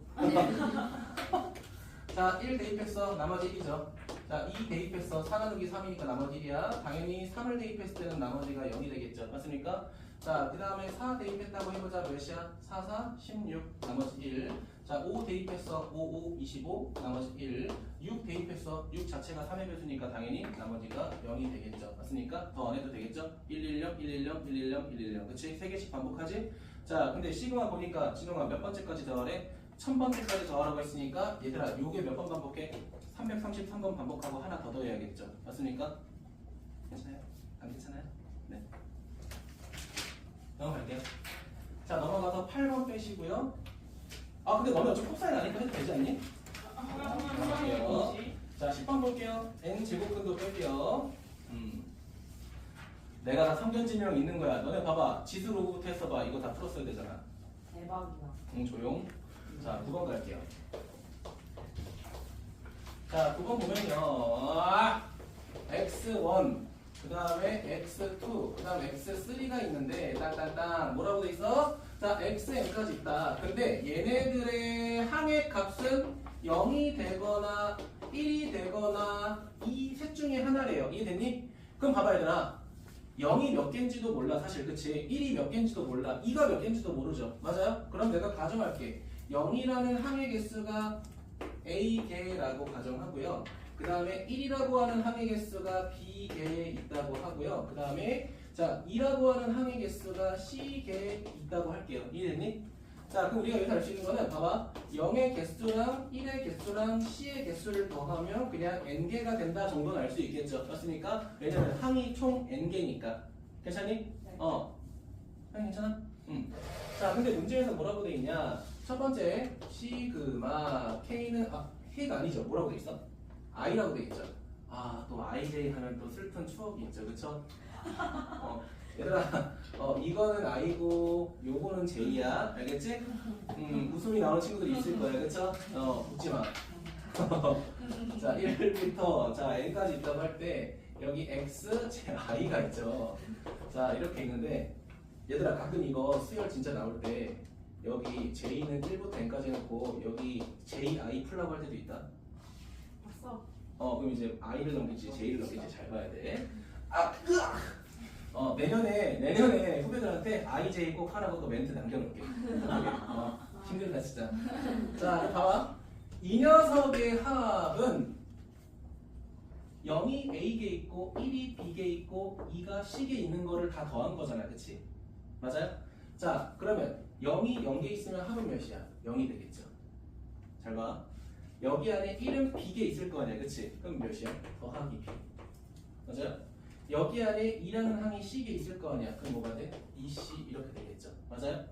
[SPEAKER 1] 자, 1 대입했어. 나머지 1이죠. 자, 2 대입했어. 4 나누기 3이니까 나머지 1이야. 당연히 3을 대입했을 때는 나머지가 0이 되겠죠. 맞습니까? 자, 그 다음에 4 대입했다고 해보자. 몇이야? 4, 4, 16. 나머지 1. 자, 5 대입했어. 5, 5, 25. 나머지 1. 6 대입했어. 6 자체가 3의 배수니까 당연히 나머지가 0이 되겠죠. 맞습니까? 더 안 해도 되겠죠? 110, 110, 110, 110. 그치? 3개씩 반복하지? 자, 근데 시그마 보니까 진홍아 몇 번째까지 더하래? 1000번째까지 더하라고 했으니까 얘들아 요게 몇 번 반복해? 333번 반복하고 하나 더 더해야겠죠. 맞습니까? 괜찮아요? 안 괜찮아요? 네. 넘어갈게요. 자, 넘어가서 8번 빼시고요. 근데 너네 어차피 곱사인 아니까 해도 되지 않니? 넘어갈게요. 자, 10번 볼게요. n 제곱근도 뺄게요. 내가 다 성견지명 있는 거야. 너네 봐봐. 지수로부터 했어봐. 이거 다 풀었어야 되잖아.
[SPEAKER 2] 대박이다.
[SPEAKER 1] 조용. 자, 9번 갈게요. 자, 9번 보면요. x1, 그 다음에 x2, 그 다음에 x3가 있는데, 땅땅땅. 뭐라고 돼 있어? 자, xn까지 있다. 근데 얘네들의 항의 값은 0이 되거나 1이 되거나 이 셋 중에 하나래요. 이해됐니? 그럼 봐봐, 얘들아. 0이 몇 개인지도 몰라, 사실. 그치? 1이 몇 개인지도 몰라. 2가 몇 개인지도 모르죠. 맞아요? 그럼 내가 가정할게. 0이라는 항의 개수가 A개라고 가정하고요. 그 다음에 1이라고 하는 항의 개수가 B개에 있다고 하고요. 그 다음에 자 2라고 하는 항의 개수가 C개에 있다고 할게요. 이해됐니? 자 자, 그럼 우리가 여기서 알 수 있는 거는 봐봐. 0의 개수랑 1의 개수랑 C의 개수를 더하면 그냥 n개가 된다 정도는 알 수 있겠죠. 맞습니까? 왜냐면 항이 총 n개니까. 괜찮니?
[SPEAKER 2] 네.
[SPEAKER 1] 항이 괜찮아? 자, 근데 문제에서 뭐라고 돼 있냐? 첫 번째 시그마 K는 K가 아니죠. 뭐라고 돼 있어? I라고 돼 있죠. 또 IJ 하면 또 슬픈 추억이 있죠. 그쵸? 얘들아, 이거는 I고 요거는 J야. 알겠지? 웃음이 나오는 친구들이 있을 거야. 그쵸? 웃지 마. 자, 1부터 자, N까지 있다고 할 때 여기 X, J, I가 있죠. 자, 이렇게 있는데 얘들아, 가끔 이거 수열 진짜 나올 때 여기 J는 1부터 N까지 해놓고 여기 J, I 풀라고 할 때도 있다.
[SPEAKER 3] 봤어.
[SPEAKER 1] 그럼 이제 I를 넘길지 J를 넘길지 잘 봐야 돼. 내년에 후배들한테 IJ 꼭 하라고 또 멘트 남겨놓을게. 힘들다 진짜. 자, 봐봐. 이 녀석의 합은 0이 A개 있고 1이 B개 있고 2가 C개 있는 거를 다 더한 거잖아. 그치? 맞아요? 자, 그러면 0이 0개 있으면 합은 몇이야? 0이 되겠죠. 잘 봐. 여기 안에 1은 B개 있을 거 아니야. 그치? 그럼 몇이야? 더하기 B. 맞아요? 여기 안에 2라는 항이 C개 있을 거 아니야. 그럼 뭐가 돼? 2C 이렇게 되겠죠. 맞아요?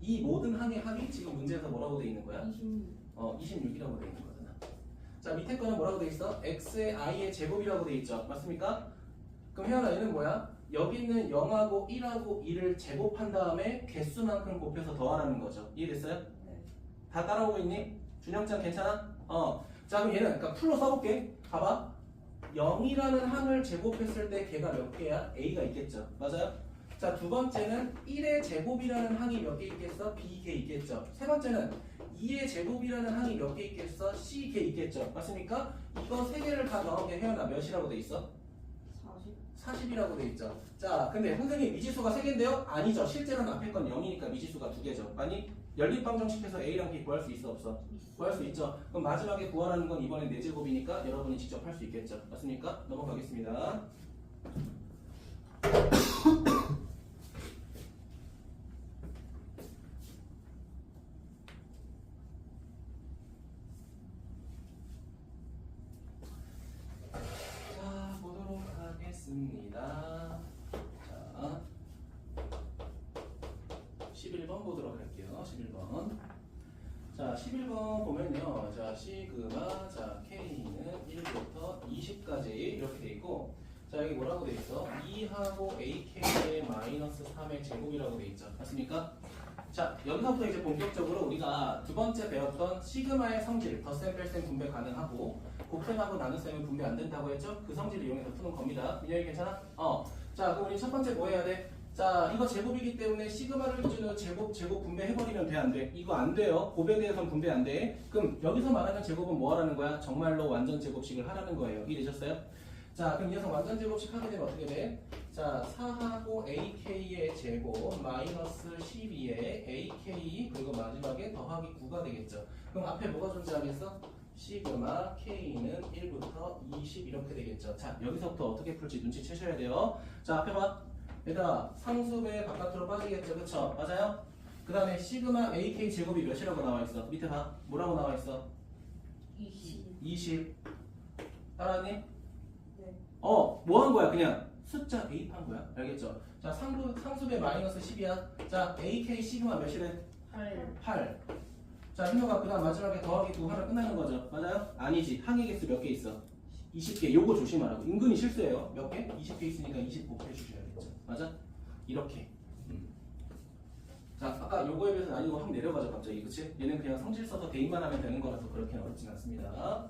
[SPEAKER 1] 이 모든 항의 합이 지금 문제에서 뭐라고 돼 있는 거야? 26이라고 돼 있는 거잖아. 자, 밑에 거는 뭐라고 돼 있어? x의 i의 제곱이라고 돼 있죠. 맞습니까? 그럼 혜연아, 얘는 뭐야? 여기 있는 0하고 1하고 2를 제곱한 다음에 개수만큼 곱해서 더하라는 거죠. 이해됐어요?
[SPEAKER 2] 네.
[SPEAKER 1] 다 따라오고 있니? 준영짱 괜찮아? 자, 그럼 얘는 그러니까 풀로 써볼게. 봐봐. 0이라는 항을 제곱했을 때 걔가 몇 개야? a가 있겠죠. 맞아요? 자, 두 번째는 1의 제곱이라는 항이 몇 개 있겠어? b개 있겠죠. 세 번째는 2의 제곱이라는 항이 몇 개 있겠어? c개 있겠죠. 맞습니까? 이거 세 개를 다 더하게 혜연아 몇이라고 돼 있어?
[SPEAKER 2] 40.
[SPEAKER 1] 40이라고 돼 있죠. 자, 근데 선생님 미지수가 3개인데요? 아니죠. 실제로는 앞에 건 0이니까 미지수가 2개죠. 아니, 연립방 정식해서 A랑 B 구할 수 있어 없어? 구할 수 있죠. 그럼 마지막에 구하라는 건 이번엔 4제곱이니까 여러분이 직접 할 수 있겠죠. 맞습니까? 넘어가겠습니다. 자, 보도록 하겠습니다. 자, 11번 보도록 할게요. 11번. 자, 11번 보면요. 자, 시그마, 자, K는 1부터 20까지 이렇게 돼 있고, 자, 여기 뭐라고 돼 있어? 2하고 AK의 마이너스 3의 제곱이라고 돼 있죠. 맞습니까? 자, 여기서부터 이제 본격적으로 우리가 두 번째 배웠던 시그마의 성질, 덧셈, 뺄셈 분배 가능하고, 곱셈하고 나눗셈은 분배 안 된다고 했죠? 그 성질을 이용해서 푸는 겁니다. 민영이 괜찮아? 자, 그럼 우리 첫 번째 뭐 해야 돼? 자, 이거 제곱이기 때문에 시그마를 기준으로 제곱 분배해버리면 돼, 안 돼? 이거 안 돼요. 곱에 대해서는 분배 안 돼. 그럼 여기서 말하는 제곱은 뭐 하라는 거야? 정말로 완전 제곱식을 하라는 거예요. 이해되셨어요? 자, 그럼 이 녀석 완전 제곱식 하게 되면 어떻게 돼? 자, 4하고 AK의 제곱 마이너스 12의 AK 그리고 마지막에 더하기 9가 되겠죠. 그럼 앞에 뭐가 존재하겠어? 시그마 K는 1부터 20 이렇게 되겠죠. 자, 여기서부터 어떻게 풀지 눈치채셔야 돼요. 자, 앞에 봐. 얘들아, 상수배 바깥으로 빠지겠죠. 그쵸? 맞아요? 그 다음에 시그마 AK 제곱이 몇이라고 나와 있어? 밑에 봐. 뭐라고 나와 있어? 20. 따라하니?
[SPEAKER 2] 네.
[SPEAKER 1] 뭐 한 거야? 그냥 숫자 대입한 거야. 알겠죠? 자, 상수배 마이너스 10이야. 자, AK 시그마 몇이래? 8. 자, 민호가 그 다음 마지막에 더하기 9 하면 끝나는 거죠. 맞아요? 아니지. 항의 개수 몇 개 있어? 20개. 요거 조심하라고. 은근히 실수예요. 몇 개? 20개 있으니까 20 곱해 주셔야겠죠. 맞아? 이렇게. 자, 아까 요거에 비해서 난이도가 확 내려가죠. 갑자기. 그치? 얘는 그냥 성질 써서 대입만 하면 되는 거라서 그렇게 어렵진 않습니다.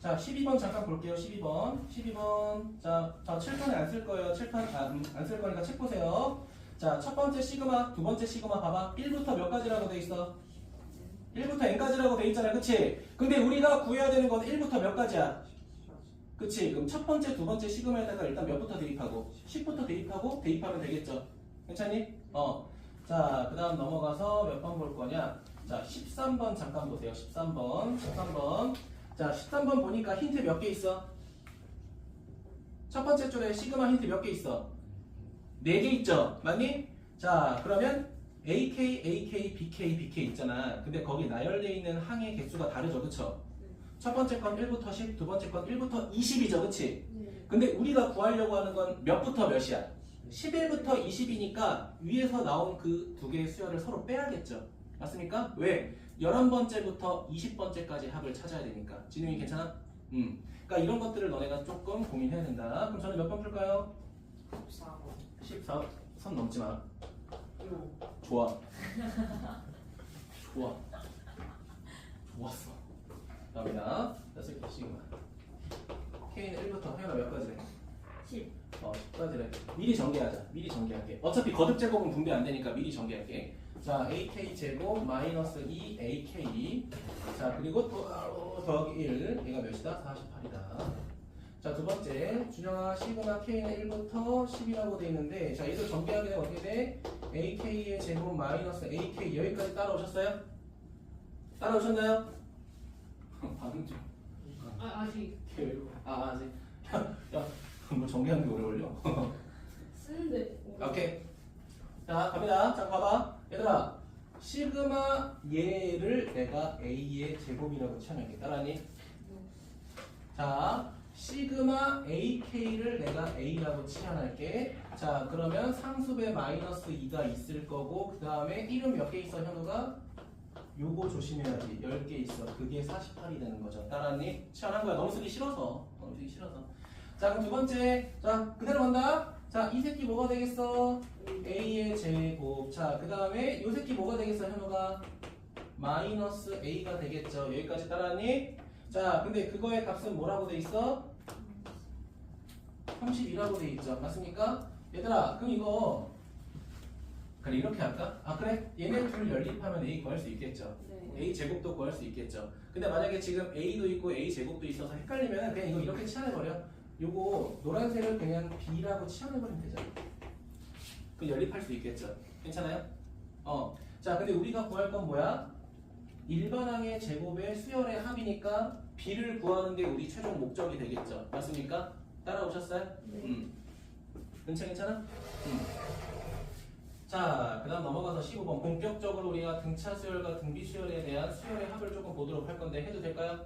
[SPEAKER 1] 자, 12번 잠깐 볼게요. 12번. 자, 7판에 안 쓸 거예요. 7판 안 쓸 거니까 책 보세요. 자, 첫 번째 시그마, 두 번째 시그마 봐봐. 1부터 몇 가지라고 돼 있어? 1부터 n까지라고 돼 있잖아. 그치? 근데 우리가 구해야 되는 건 1부터 몇 가지야? 그치? 그럼 첫 번째, 두 번째 시그마에다가 일단 몇부터 대입하고? 10부터 대입하고 대입하면 되겠죠? 괜찮니? 자, 그 다음 넘어가서 몇 번 볼 거냐? 자, 13번 잠깐 보세요. 13번. 자, 13번 보니까 힌트 몇 개 있어? 첫 번째 줄에 시그마 힌트 몇 개 있어? 4개 있죠? 맞니? 자, 그러면 AK, AK, BK, BK 있잖아. 근데 거기 나열되어 있는 항의 개수가 다르죠, 그쵸? 첫 번째 건 1부터 10, 두 번째 건 1부터 20이죠, 그치?
[SPEAKER 3] 네.
[SPEAKER 1] 근데 우리가 구하려고 하는 건 몇부터 몇이야? 11부터 20이니까 위에서 나온 그 두 개의 수열을 서로 빼야겠죠. 맞습니까? 왜? 11번째부터 20번째까지 합을 찾아야 되니까. 진우이 괜찮아? 그러니까 이런 것들을 너네가 조금 고민해야 된다. 그럼 저는 몇 번 풀까요?
[SPEAKER 2] 14번.
[SPEAKER 1] 14. 선 넘지 마.
[SPEAKER 2] 요.
[SPEAKER 1] 좋아. 좋아. 좋았어. 다음이다. 자, 시그마. K는 1부터 하여가 몇 가지래?
[SPEAKER 2] 10.
[SPEAKER 1] 10가지래. 미리 전개하자. 미리 전개할게. 어차피 거듭 제곱은 분배 안 되니까 미리 전개할게. 자, AK 제곱 마이너스 2 AK. 자, 그리고 또 더하기 1. 얘가 몇이다? 48이다. 자, 두 번째. 준영아, 시그마 K는 1부터 10이라고 돼 있는데, 자, 얘도 전개하게 되면 어떻게 돼? AK의 제곱 마이너스 AK. 여기까지 따라오셨어요? 따라오셨나요? 반응 좀.
[SPEAKER 3] 아직
[SPEAKER 1] 아직. 야, 뭐 전개하는 게 오래 걸려.
[SPEAKER 3] 쓰는데.
[SPEAKER 1] 오케이. 자, 갑니다. 자, 봐봐. 얘들아, 시그마 얘를 내가 A의 제곱이라고 치환할게. 따라하니? 자, 시그마 AK를 내가 A라고 치환할게. 자, 그러면 상수배 마이너스 2가 있을 거고, 그 다음에 1은 몇 개 있어, 현우가? 요거 조심해야지. 10개 있어. 그게 48이 되는 거죠. 따라하니? 치환한 거야. 너무 쓰기 싫어서. 너무 쓰기 싫어서. 자, 그럼 두 번째. 자, 그대로 간다. 자, 이 새끼 뭐가 되겠어? A의 제곱. 자, 그 다음에 요 새끼 뭐가 되겠어, 현우가? 마이너스 A가 되겠죠. 여기까지 따라하니? 자, 근데 그거의 값은 뭐라고 돼 있어? 32라고 돼 있죠. 맞습니까? 얘들아, 그럼 이거 그래 이렇게 할까? 아, 그래? 얘네 둘 연립하면 A 구할 수 있겠죠.
[SPEAKER 3] 네.
[SPEAKER 1] A 제곱도 구할 수 있겠죠. 근데 만약에 지금 A도 있고 A 제곱도 있어서 헷갈리면 그냥 이거 이렇게 치환해버려. 요거 노란색을 그냥 B라고 치환해버리면 되잖아. 그 연립할 수 있겠죠. 괜찮아요? 자, 근데 우리가 구할 건 뭐야? 일반항의 제곱의 수열의 합이니까 B를 구하는 게 우리 최종 목적이 되겠죠. 맞습니까? 따라오셨어요?
[SPEAKER 3] 네.
[SPEAKER 1] 괜찮아? 자, 그 다음 넘어가서 15번. 본격적으로 우리가 등차 수열과 등비 수열에 대한 수열의 합을 조금 보도록 할 건데 해도 될까요?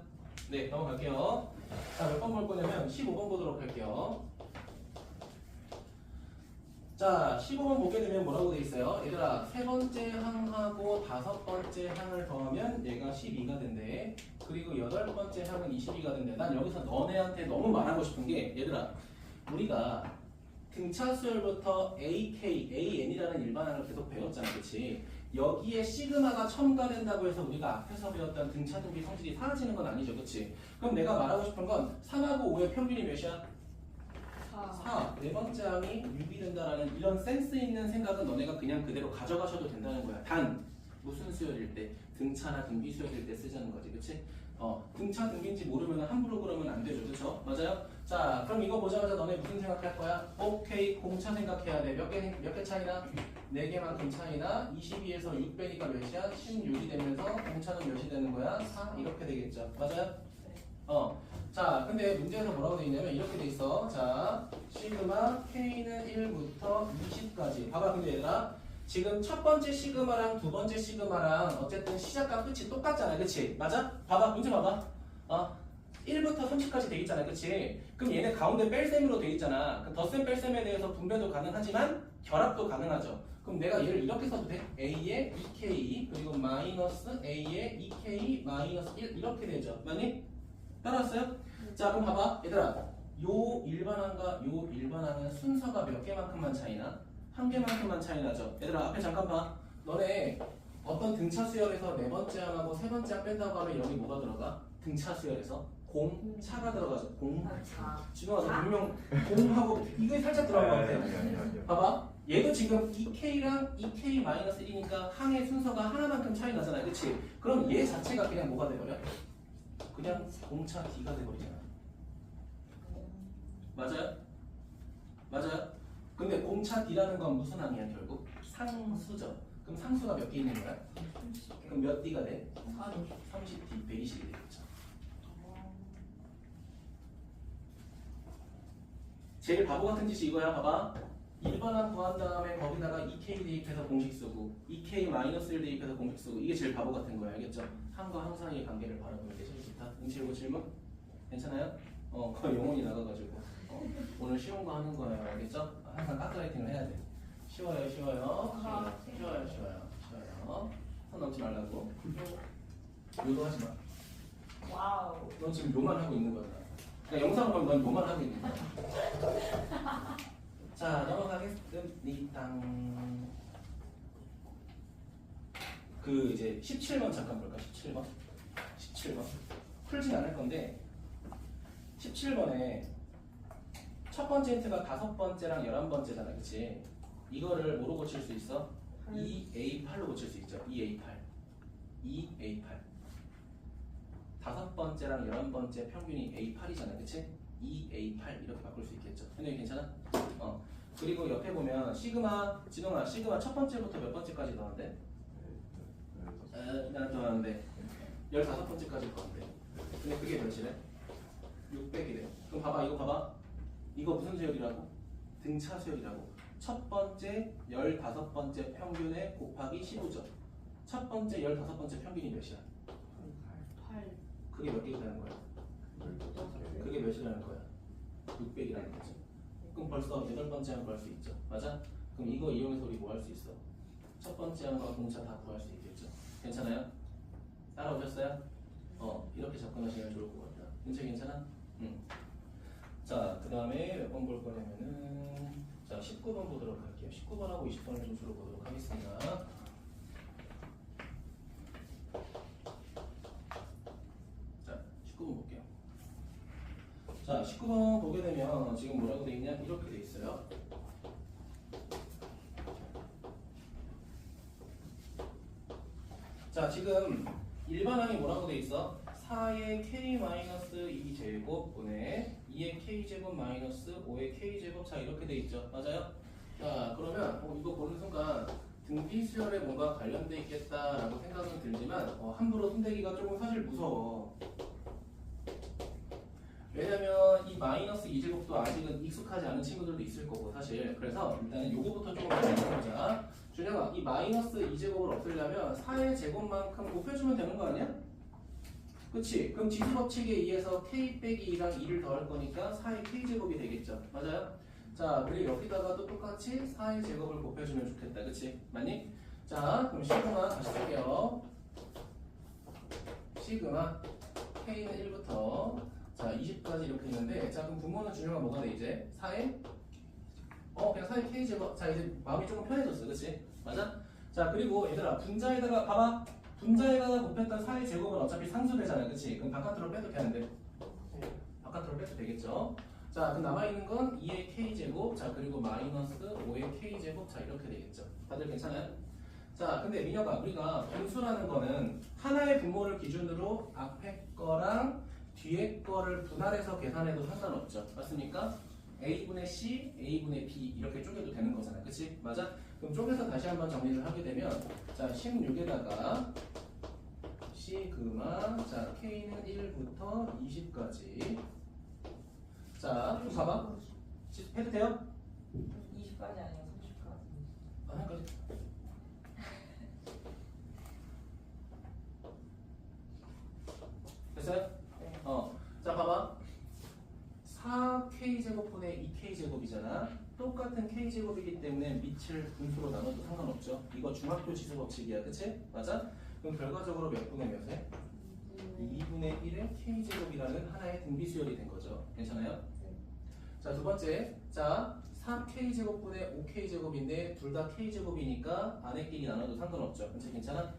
[SPEAKER 1] 네, 넘어갈게요. 자, 몇 번 볼 거냐면 15번 보도록 할게요. 자, 15번 보게 되면 뭐라고 돼 있어요? 얘들아, 세 번째 항하고 다섯 번째 항을 더하면 얘가 12가 된대. 그리고 여덟 번째 항은 22가 된대. 난 여기서 너네한테 너무 말하고 싶은 게, 얘들아, 우리가 등차 수열부터 AK, AN이라는 일반항을 계속 배웠잖아, 그치? 여기에 시그마가 첨가된다고 해서 우리가 앞에서 배웠던 등차 등비 성질이 사라지는 건 아니죠, 그치? 그럼 내가 말하고 싶은 건 3하고 5의 평균이 몇이야? 4. 네 번째 항이 6이 된다라는 이런 센스 있는 생각은 너네가 그냥 그대로 가져가셔도 된다는 거야. 단 무슨 수열일 때? 등차나 등비 수열일 때 쓰자는 거지, 그치? 등차 등비인지 모르면 함부로 그러면 안 되죠, 그쵸? 맞아요? 자, 그럼 이거 보자마자 너네 무슨 생각할 거야? 오케이, 공차 생각해야 돼. 몇 개 차이나? 4개만큼 차이나 22에서 6 빼니까 몇이야? 16이 되면서 공차는 몇이 되는 거야? 4 이렇게 되겠죠. 맞아요? 자, 근데 문제에서 뭐라고 돼 있냐면 이렇게 돼 있어. 자, 시그마 K는 1부터 20까지. 봐봐, 근데 얘들아, 지금 첫 번째 시그마랑 두 번째 시그마랑 어쨌든 시작과 끝이 똑같잖아, 그치? 맞아? 봐봐, 문제 봐봐. 1부터 30까지 돼 있잖아, 그치? 그럼 얘네 가운데 뺄셈으로 돼 있잖아. 그 덧셈 뺄셈에 대해서 분배도 가능하지만 결합도 가능하죠. 그럼 내가 얘를 이렇게 써도 돼? A의 2K 그리고 마이너스 A의 2K 마이너스 1 이렇게 되죠. 맞니? 따라왔어요? 자, 그럼 봐봐, 얘들아, 요 일반항과 요 일반항은 순서가 몇 개만큼만 차이나? 한 개만큼만 차이 나죠. 얘들아, 앞에 잠깐 봐. 너네 어떤 등차 수열에서 네 번째 항하고 세 번째 항 뺀다고 하면 여기 뭐가 들어가? 등차 수열에서 공차가 들어가죠.
[SPEAKER 2] 자.
[SPEAKER 1] 지금 와서 분명 공하고 이게 살짝 들어간 것 같아. 봐봐, 얘도 지금 2K랑 2K-1이니까 항의 순서가 하나만큼 차이 나잖아요, 그치? 그럼 얘 자체가 그냥 뭐가 돼버려? 그냥 공차 D가 돼버리잖아. 맞아요? 맞아요? 근데 공차 D라는 건 무슨 항이야 결국? 상수죠. 그럼 상수가 몇 개 있는 거야? 그럼 몇 D가 돼? 30D, 120이 되겠죠. 제일 바보 같은 짓이 이거야. 봐봐. 일반항 구한 다음에 거기다가 2K 대입해서 공식 쓰고 2K-1 대입해서 공식 쓰고 이게 제일 바보 같은 거예요. 알겠죠? 항과 항 사이의 관계를 바라보는 게 제일 좋다. 응시고 질문? 괜찮아요? 거의 영혼이 나가가지고 오늘 쉬운 거 하는 거예요. 알겠죠? 항상 가스라이팅을 해야 돼. 쉬워요. 쉬워요. 손 넘지 말라고. 요도하지 마.
[SPEAKER 2] 와우.
[SPEAKER 1] 넌 지금 요만 하고 있는 거야. 그러니까 영상 보면 넌 요만 하고 있는 거야. 자, 넘어가겠습니다. 그 이제 17번 잠깐 볼까? 17번. 풀진 않을 건데 17번에 첫 번째 힌트가 5번째랑 11번째잖아. 그치? 이거를 뭐로 고칠 수 있어? 2A8로 고칠 수 있죠. 2A8. 5번째랑 11번째 평균이 A8이잖아. 그치? 2A8 이렇게 바꿀 수 있겠죠. 현영이 괜찮아? 그리고 옆에 보면 시그마, 진홍아, 시그마 첫 번째부터 몇 번째까지 더한대? 난 더하는데 15번째까지 더한대. 근데 그게 몇이래? 600이래. 그럼 봐봐, 이거 봐봐. 이거 무슨 수열이라고? 등차 수열이라고. 첫 번째 15번째 평균에 곱하기 15죠. 첫 번째 15번째 평균이 몇이야?
[SPEAKER 3] 8.
[SPEAKER 1] 그게 몇 개라는 거야? 그게 몇이라는 거야? 600이라는 거지. 그럼 벌써 8번째 한 거 할 수 있죠. 맞아? 그럼 이거 이용해서 우리 뭐 할 수 있어? 첫 번째 한 거 공차 다 구할 수 있겠죠. 괜찮아요? 따라오셨어요? 이렇게 접근하시면 좋을 것 같다. 윤채 괜찮아? 응. 자, 그 다음에 몇 번 볼 거냐면은 자, 19번 보도록 할게요. 19번하고 20번을 좀 주로 보도록 하겠습니다. 자, 19번 볼게요. 자, 19번 보게 되면 지금 뭐라고 돼 있냐? 이렇게 돼 있어요. 자, 지금 일반항이 뭐라고 돼 있어? 4의 k-2 제곱분의 2의 k제곱 마이너스 5의 k제곱. 자, 이렇게 돼 있죠. 맞아요? 자, 그러면 이거 보는 순간 등비 수열에 뭔가 관련돼 있겠다라고 생각은 들지만 함부로 손대기가 조금 사실 무서워. 왜냐면 이 마이너스 2제곱도 아직은 익숙하지 않은 친구들도 있을 거고 사실. 그래서 일단은 요거부터 조금 알아보자. 준영아, 이 마이너스 2제곱을 없애려면 4의 제곱만큼 곱해주면 되는 거 아니야? 그치? 그럼 지수법칙에 의해서 k 빼기 2랑 2를 더할 거니까 4의 k제곱이 되겠죠. 맞아요? 자, 그리고 여기다가도 똑같이 4의 제곱을 곱해주면 좋겠다. 그치? 맞니? 자, 그럼 시그마 다시 쓸게요. 시그마 k는 1부터 자 20까지 이렇게 있는데, 자 그럼 분모는 준영아 뭐가 돼 이제? 4의 그냥 4의 k제곱. 자 이제 마음이 조금 편해졌어. 그치? 맞아? 자 그리고 얘들아 분자에다가 봐봐. 분자에다가 곱했던 4의 제곱은 어차피 상수되잖아. 그치? 그럼 바깥으로 빼도 되는데 바깥으로 빼도 되겠죠? 자 그럼 남아있는 건 2의 k제곱. 자 그리고 마이너스 5의 k제곱. 자 이렇게 되겠죠. 다들 괜찮아요? 자 근데 민혁아, 우리가 분수라는 거는 하나의 분모를 기준으로 앞에 거랑 뒤에 거를 분할해서 계산해도 상관없죠. 맞습니까? A분의 C, A분의 B 이렇게 쪼개도 되는 거잖아. 그치? 맞아? 그럼 쪼개서 다시 한번 정리를 하게 되면 자 16에다가 시그마 자 K는 1부터 20까지. 자 그럼 봐봐. 해도 돼요?
[SPEAKER 2] 20까지 아니고 30까지.
[SPEAKER 1] 하나까지. 됐어요?
[SPEAKER 2] 네.
[SPEAKER 1] 자 봐봐. 4k제곱분의 2k제곱이잖아. 똑같은 k제곱이기 때문에 밑을 분수로 나눠도 상관없죠. 이거 중학교 지수 법칙이야. 그치? 맞아? 그럼 결과적으로 몇 분의 몇에? 2분의 1의 k제곱이라는 하나의 등비수열이 된 거죠. 괜찮아요?
[SPEAKER 2] 네.
[SPEAKER 1] 자, 두 번째. 자, 3k제곱분의 5k제곱인데 둘 다 k제곱이니까 안에끼리 나눠도 상관없죠. 괜찮아?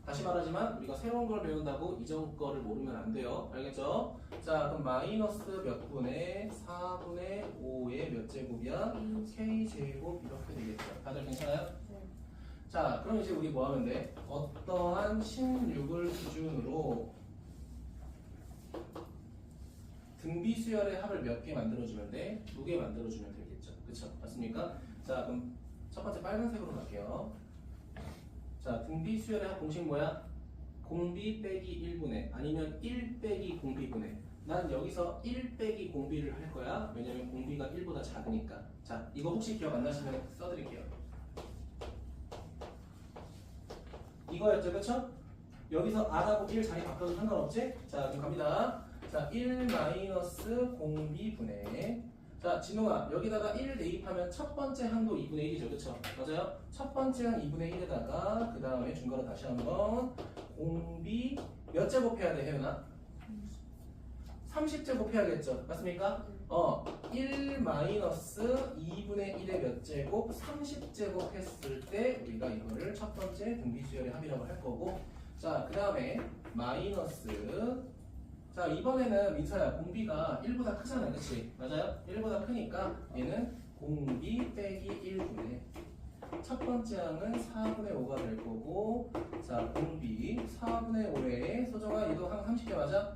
[SPEAKER 1] 다시 말하지만 우리가 새로운 걸 배운다고 이전 거를 모르면 안 돼요. 알겠죠? 자, 그럼 마이너스 몇 분의 4분의 5의 몇 제곱이야? k제곱 이렇게 되겠죠. 다들 괜찮아요?
[SPEAKER 2] 네.
[SPEAKER 1] 자, 그럼 이제 우리 뭐 하면 돼? 어떠한 16을 기준으로 등비수열의 합을 몇 개 만들어주면 돼? 2개 만들어주면 되겠죠. 그쵸? 맞습니까? 자, 그럼 첫 번째 빨간색으로 갈게요. 자, 등비수열의 합 공식 뭐야? 공비 빼기 1분의 아니면 1 빼기 공비분의. 난 여기서 1 빼기 공비를 할 거야. 왜냐면 공비가 1보다 작으니까. 자, 이거 혹시 기억 안 나시면 써드릴게요. 이거였죠, 그쵸? 여기서 R하고 1 자리 바꿔도 상관없지? 자, 그럼 갑니다. 자, 1 마이너스 공비 분의. 자, 진우아, 여기다가 1 대입하면 첫 번째 항도 2분의 1이죠, 그쵸? 맞아요? 첫 번째 항 2분의 1에다가 그 다음에 중괄호 다시 한번 공비 몇 제곱 해야 돼, 혜연아? 30제곱 해야겠죠, 맞습니까? 1 마이너스 2분의 1의 몇 제곱 30제곱 했을 때 우리가 이거를 첫 번째 등비수열의 합이라고 할 거고, 자, 그 다음에 마이너스. 자, 이번에는 민서야, 공비가 1보다 크잖아, 그치? 맞아요? 1보다 크니까 얘는 공비 빼기 1분의 첫 번째 항은 4분의 5가 될 거고, 자, 공비 4분의 5에 소정아, 얘도 항 30개 맞아?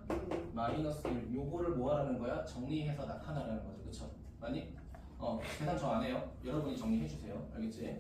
[SPEAKER 1] 마이너스 1. 요거를 뭐 하라는 거야? 정리해서 나타나라는 거죠, 그쵸? 맞니? 계산 저 안 해요. 여러분이 정리해 주세요. 알겠지?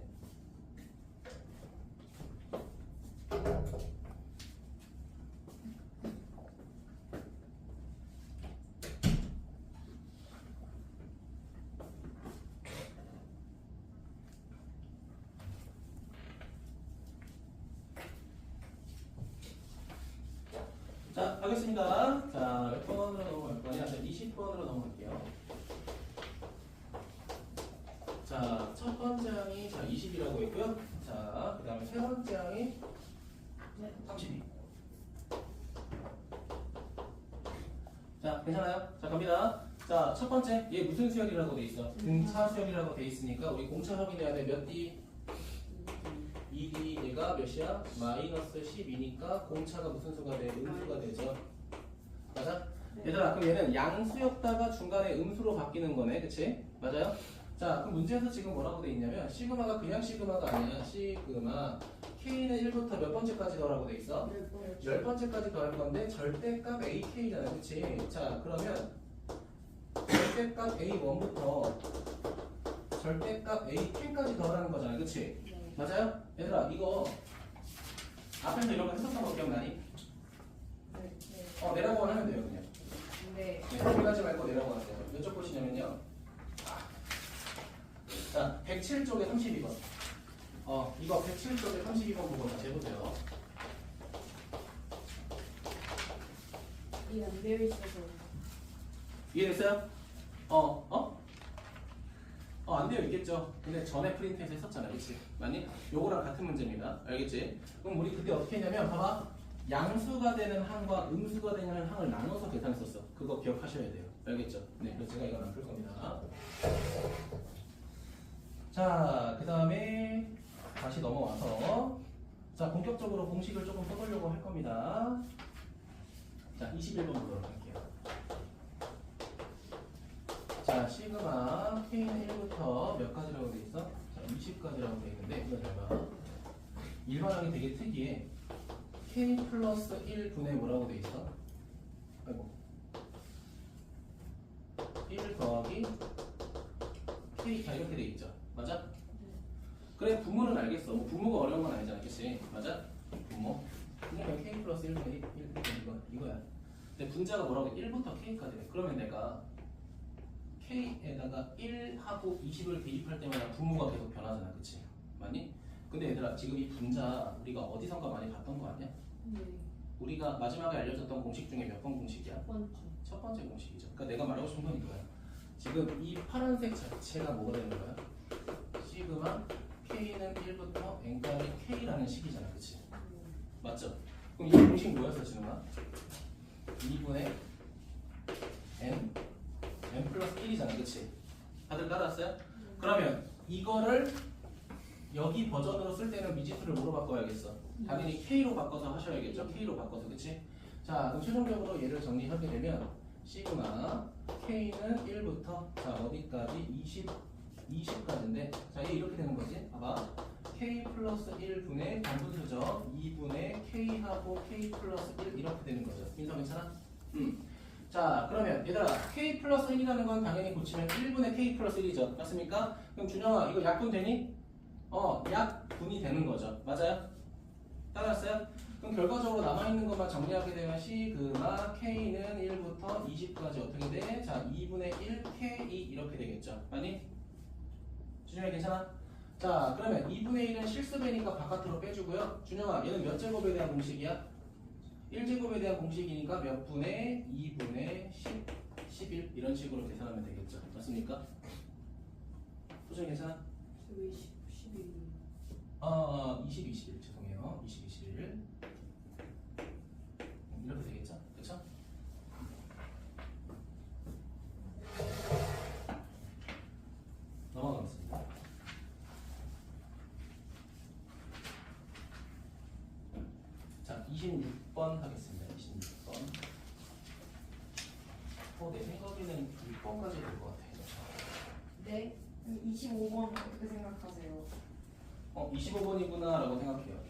[SPEAKER 1] 자, 하겠습니다. 자, 몇 번으로 넘어갈 거냐? 20번으로 넘어갈게요. 자, 첫 번째 항이 20이라고 했고요. 자, 그 다음에 세 번째 항이 32. 자, 괜찮아요? 자, 갑니다. 자, 첫 번째, 얘 무슨 수열이라고 돼 있어? 등차 수열이라고 돼 있으니까 우리 공차 확인해야 돼. 몇 D? 2D 얘가 몇이야? 마이너스 12니까 공차가 무슨 수가 돼? 음수가 되죠. 맞아? 얘들아, 그럼 얘는 양수였다가 중간에 음수로 바뀌는 거네, 그치? 맞아요? 자, 그럼 문제에서 지금 뭐라고 돼 있냐면 시그마가 그냥 시그마가 아니야. 시그마 K는 1부터 몇 번째까지 더라고 돼 있어? 10번째까지 더할 건데 절대값 AK잖아, 그치? 자, 그러면 절대값 A1부터 절대값 AK까지 더하라는 거잖아, 그치? 맞아요? 얘들아, 이거 앞에서 이런 거 했었던 거 기억나니? 내라고 하면 돼요, 그냥.
[SPEAKER 2] 네.
[SPEAKER 1] 고민하지 말고 내라고 하세요. 몇 쪽 보시냐면요. 자, 107쪽에 32번. 이거 107쪽에 32번 보고 다시 해보세요.
[SPEAKER 3] 이게 안 되어 있어서
[SPEAKER 1] 이해됐어요? 안 되어 있겠죠. 근데 전에 프린트에서 했었잖아, 그치? 맞니? 요거랑 같은 문제입니다. 알겠지? 그럼 우리 그때 어떻게 했냐면, 봐봐. 양수가 되는 항과 음수가 되는 항을 나눠서 계산했었어. 그거 기억하셔야 돼요. 알겠죠? 네, 그래서 제가 이건 안 풀 겁니다. 자, 그 다음에 다시 넘어와서 자, 본격적으로 공식을 조금 써보려고 할 겁니다. 자, 21번 보도록 할게요. 자, 시그마 K는 1부터 몇 가지라고 돼 있어? 자, 20가지라고 돼 있는데 이거 잘 봐. 일반항이 되게 특이해. K 플러스 1분의 뭐라고 돼 있어? 아이고. 1 더하기 K 자 이렇게 돼 있죠. 맞아? 그래, 부모는 알겠어. 뭐 부모가 어려운 건 아니잖아, 그치? 맞아? 부모. 그러니까 K 플러스 1분의 1 이거야. 근데 분자가 뭐라고 해? 1부터 K까지 돼. 그러면 내가 K에다가 1하고 20을 대입할 때마다 분모가 계속 변하잖아, 그치? 맞니? 근데 얘들아, 지금 이 분자 우리가 어디선가 많이 봤던 거 아니야? 우리가 마지막에 알려줬던 공식 중에 몇 번 공식이야? 첫 번째 공식이죠. 그러니까 내가 말하고 싶은 건 이거야. 지금 이 파란색 자체가 뭐가 되는 거야? 시그마 K는 1부터 n까지 K라는 식이잖아, 그치? 맞죠? 그럼 이 공식 뭐였어, 지금아? 2분의 n 플러스 1이잖아, 그치? 다들 따라왔어요? 그러면 이거를 여기 버전으로 쓸 때는 미지수를 뭐로 바꿔야겠어? 당연히 K로 바꿔서 하셔야겠죠? K로 바꿔서, 그치? 자, 그럼 최종적으로 얘를 정리하게 되면 시그마 K는 1부터 자 어디까지? 20까지인데 자 얘 이렇게 되는 거지? 봐봐. K 플러스 1분의 반분수죠. 2분의 K하고 K 플러스 1 이렇게 되는 거죠. 민서 괜찮아? 자, 그러면 얘들아 K 플러스 1이라는 건 당연히 고치면 1분의 K 플러스 1이죠. 맞습니까? 그럼 준영아 이거 약분 되니? 약분이 되는 거죠. 맞아요? 따라왔어요? 그럼 결과적으로 남아있는 것만 정리하게 되면 시그마 K는 1부터 20까지 어떻게 돼? 자, 2분의 1 K 이렇게 되겠죠. 아니? 준영이 괜찮아? 자, 그러면 2분의 1은 실수배니까 바깥으로 빼주고요. 준영아, 얘는 몇 제곱에 대한 공식이야? 1제곱에 대한 공식이니까 몇 분의 2분의 10, 11 이런 식으로 계산하면 되겠죠. 맞습니까? 소정이 괜찮아?
[SPEAKER 3] 왜 11?
[SPEAKER 1] 20, 21 죄송해요. 20, 21 이렇게 되겠죠? 그렇죠? 넘어가겠습니다. 자, 26번 하겠습니다. 26번. 내 생각에는 6번까지 될 것 같아요.
[SPEAKER 3] 네? 25번 어떻게 생각하세요?
[SPEAKER 1] 25번이구나 라고 생각해요.